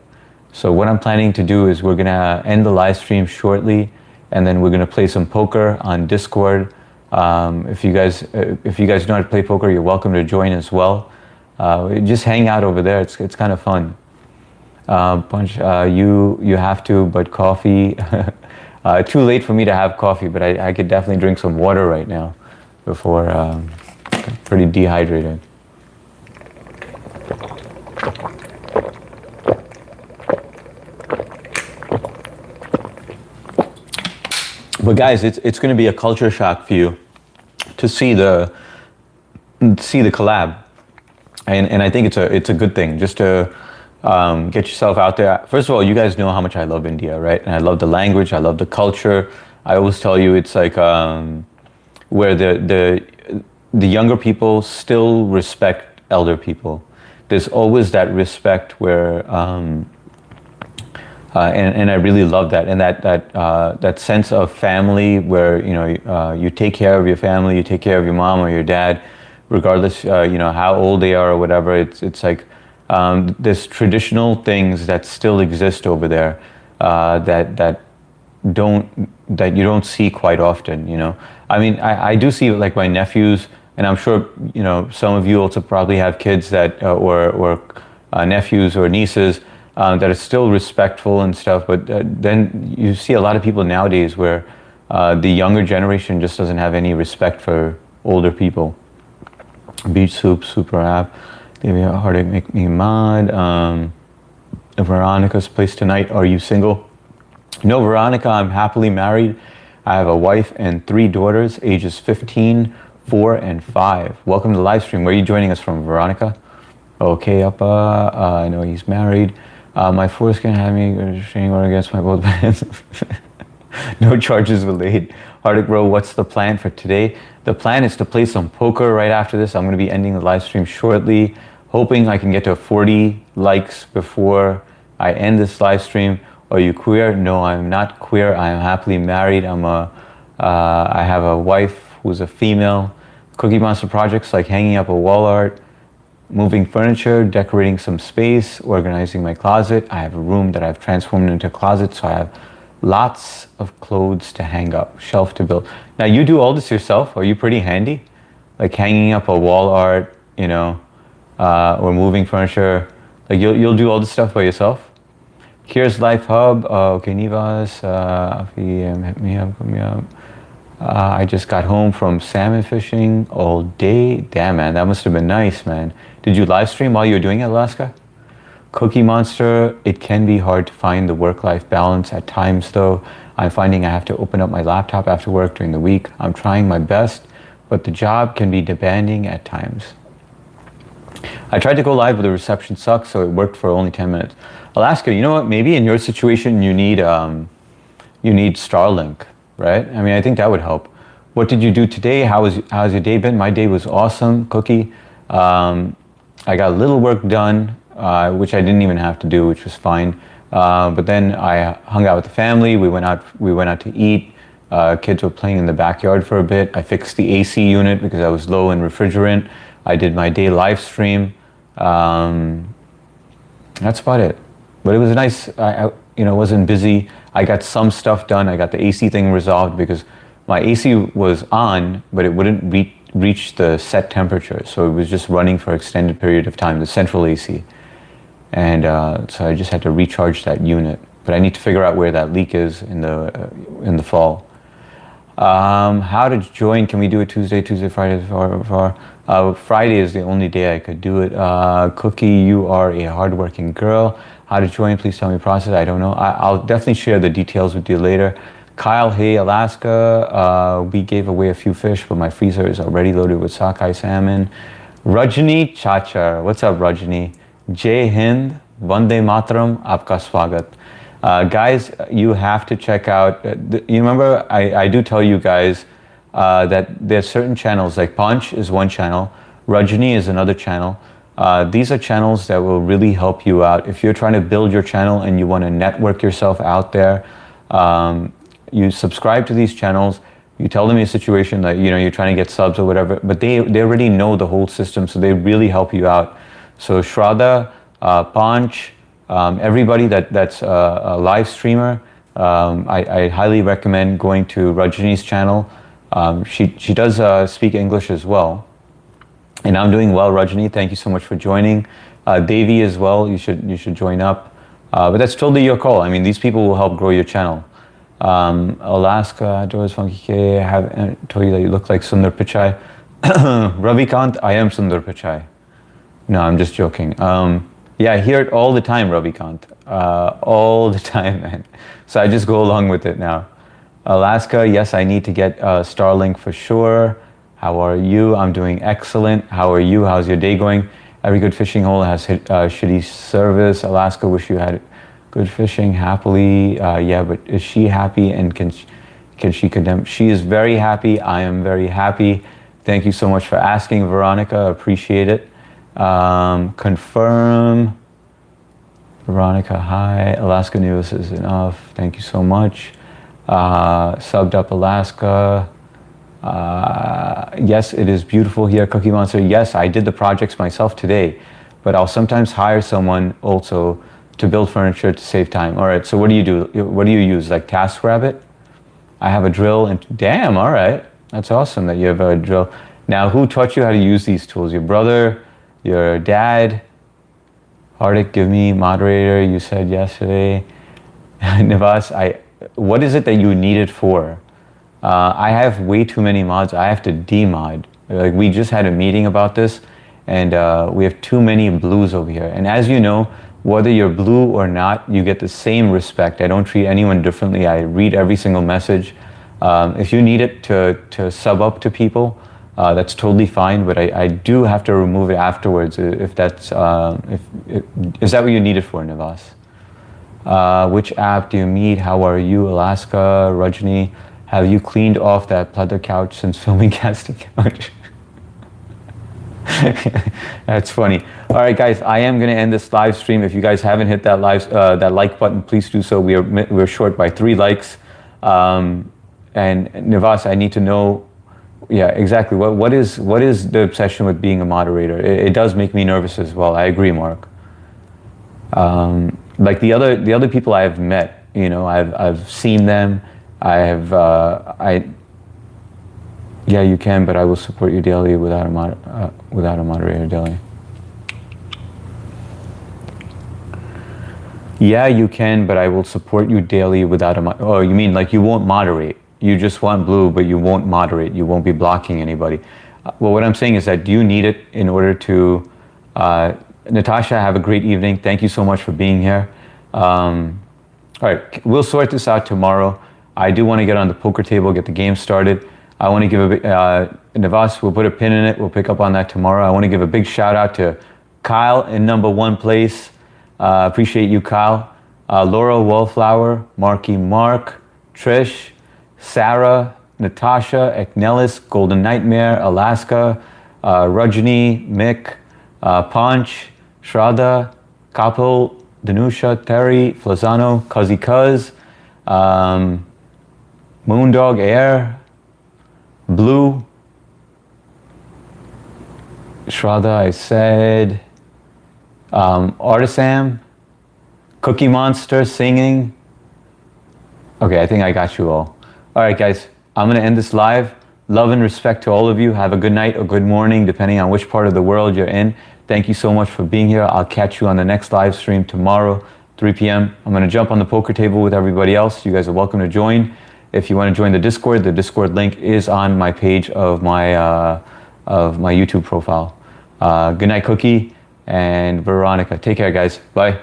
So what I'm planning to do is we're gonna end the live stream shortly, and then we're gonna play some poker on Discord. If you guys know how to play poker, you're welcome to join as well. Just hang out over there. It's kind of fun. Punch, you have to, but coffee. Too late for me to have coffee, but I could definitely drink some water right now before pretty dehydrated. But guys, it's going to be a culture shock for you to see the collab, and I think it's a good thing just to get yourself out there. First of all, you guys know how much I love India, right? And I love the language, I love the culture. I always tell you it's like where the younger people still respect elder people. There's always that respect where. And I really love that, and that sense of family where you take care of your family, you take care of your mom or your dad, regardless how old they are or whatever. It's like there's traditional things that still exist over there that you don't see quite often. I mean, I do see like my nephews, and I'm sure some of you also probably have kids that or nephews or nieces. That are still respectful and stuff, but then you see a lot of people nowadays where the younger generation just doesn't have any respect for older people. Beach soup, super app. Give me a heartache, make me mad. Veronica's place tonight. Are you single? No, Veronica, I'm happily married. I have a wife and 3 daughters, ages 15, 4, and 5. Welcome to the live stream. Where are you joining us from, Veronica? Okay, Appa. I know he's married. My foreskin had me restraining order against my both hands. No charges were laid. Hardik bro, what's the plan for today? The plan is to play some poker right after this. I'm going to be ending the live stream shortly, hoping I can get to 40 likes before I end this live stream. Are you queer? No, I'm not queer. I am happily married. I have a wife who's a female. Cookie Monster projects like hanging up a wall art, moving furniture, decorating some space, organizing my closet. I have a room that I've transformed into a closet, so I have lots of clothes to hang up, shelf to build. Now, you do all this yourself? Are you pretty handy? Like hanging up a wall art, or moving furniture. Like you'll do all this stuff by yourself? Here's Life Hub. Okay, Nivas, Afi, hit me up, put me up. I just got home from salmon fishing all day. Damn, man, that must have been nice, man. Did you live stream while you were doing it, Alaska? Cookie Monster, it can be hard to find the work-life balance at times, though. I'm finding I have to open up my laptop after work during the week. I'm trying my best, but the job can be demanding at times. I tried to go live, but the reception sucks, so it worked for only 10 minutes. Alaska, you know what? Maybe in your situation, you need Starlink, right? I mean, I think that would help. What did you do today? How's your day been? My day was awesome, Cookie. I got a little work done, which I didn't even have to do, which was fine. But then I hung out with the family. We went out to eat. Kids were playing in the backyard for a bit. I fixed the AC unit because I was low in refrigerant. I did my day live stream. That's about it. But it was nice. I wasn't busy. I got some stuff done. I got the AC thing resolved because my AC was on, but it wouldn't reach the set temperature. So it was just running for an extended period of time, the central AC. And so I just had to recharge that unit. But I need to figure out where that leak is in the fall. How to join? Can we do it Tuesday, Friday? Friday is the only day I could do it. Cookie, you are a hardworking girl. How to join? Please tell me the process. I don't know. I'll definitely share the details with you later. Kyle, hey, Alaska. We gave away a few fish, but my freezer is already loaded with sockeye salmon. Rajni Chacha. What's up, Rajni? Jai Hind, Vande Mataram, Aapka Swagat. Guys, you have to check out, you remember, I do tell you guys that there's certain channels, like Punch is one channel, Rajni is another channel. These are channels that will really help you out. If you're trying to build your channel and you want to network yourself out there, you subscribe to these channels, you tell them your situation, that you're trying to get subs or whatever, but they already know the whole system, so they really help you out. So Shraddha, Panch, everybody that's a live streamer, I highly recommend going to Rajni's channel. She does speak English as well. And I'm doing well, Rajni. Thank you so much for joining. Devi as well, you should join up. But that's totally your call. I mean, these people will help grow your channel. Alaska, Doris Funky K, I have told you that you look like Sundar Pichai. Ravikant, I am Sundar Pichai. No, I'm just joking. Yeah, I hear it all the time, Ravikant. All the time, man. So I just go along with it now. Alaska, yes, I need to get Starlink for sure. How are you? I'm doing excellent. How are you? How's your day going? Every good fishing hole has shitty service. Alaska, wish you had good fishing happily. Yeah, but is she happy, and can she condemn? She is very happy. I am very happy. Thank you so much for asking, Veronica. Appreciate it. Confirm. Veronica, hi. Alaska News is enough. Thank you so much. Subbed up Alaska. Yes, it is beautiful here. Cookie Monster, yes, I did the projects myself today, but I'll sometimes hire someone also to build furniture to save time. All right, so what do you do? What do you use, like TaskRabbit? I have a drill, and damn, all right. That's awesome that you have a drill. Now, who taught you how to use these tools? Your brother, your dad? Hardik, give me moderator, you said yesterday. Nivas, what is it that you need it for? I have way too many mods. I have to demod. Like, we just had a meeting about this, and we have too many blues over here. And as you know, whether you're blue or not, you get the same respect. I don't treat anyone differently. I read every single message. If you need it to sub up to people, that's totally fine, but I do have to remove it afterwards if that's, is that what you need it for, Nivas? Which app do you need? How are you, Alaska, Rajni? Have you cleaned off that pleather couch since filming Casting Couch? That's funny. All right, guys, I am going to end this live stream. If you guys haven't hit that that like button, please do so. We're short by 3 likes. And Nivas, I need to know, yeah, exactly. What is the obsession with being a moderator? It does make me nervous as well. I agree, Mark. Like the other people I have met, you know, I've seen them. Yeah, you can, but I will support you daily without a moderator daily. Yeah, you can, but I will support you daily without a oh, you mean like you won't moderate? You just want blue, but you won't moderate. You won't be blocking anybody. Well, what I'm saying is that do you need it in order to... Natasha, have a great evening. Thank you so much for being here. All right, we'll sort this out tomorrow. I do want to get on the poker table, get the game started. I want to give a big... Navas, we'll put a pin in it. We'll pick up on that tomorrow. I want to give a big shout out to Kyle in #1 place. Appreciate you, Kyle. Laura Wallflower, Marky Mark, Trish, Sarah, Natasha, Eknelis, Golden Nightmare, Alaska, Rajni, Mick, Punch, Shraddha, Kapil, Danusha, Terry, Flazano, Cuzzy Cuz, Moondog Air, Blue, Shraddha, I said, Artisam, Cookie Monster singing. Okay, I think I got you all. All right, guys, I'm going to end this live. Love and respect to all of you. Have a good night or good morning, depending on which part of the world you're in. Thank you so much for being here. I'll catch you on the next live stream tomorrow, 3 p.m. I'm going to jump on the poker table with everybody else. You guys are welcome to join. If you want to join the Discord link is on my page of my YouTube profile. Good night, Cookie and Veronica. Take care, guys. Bye.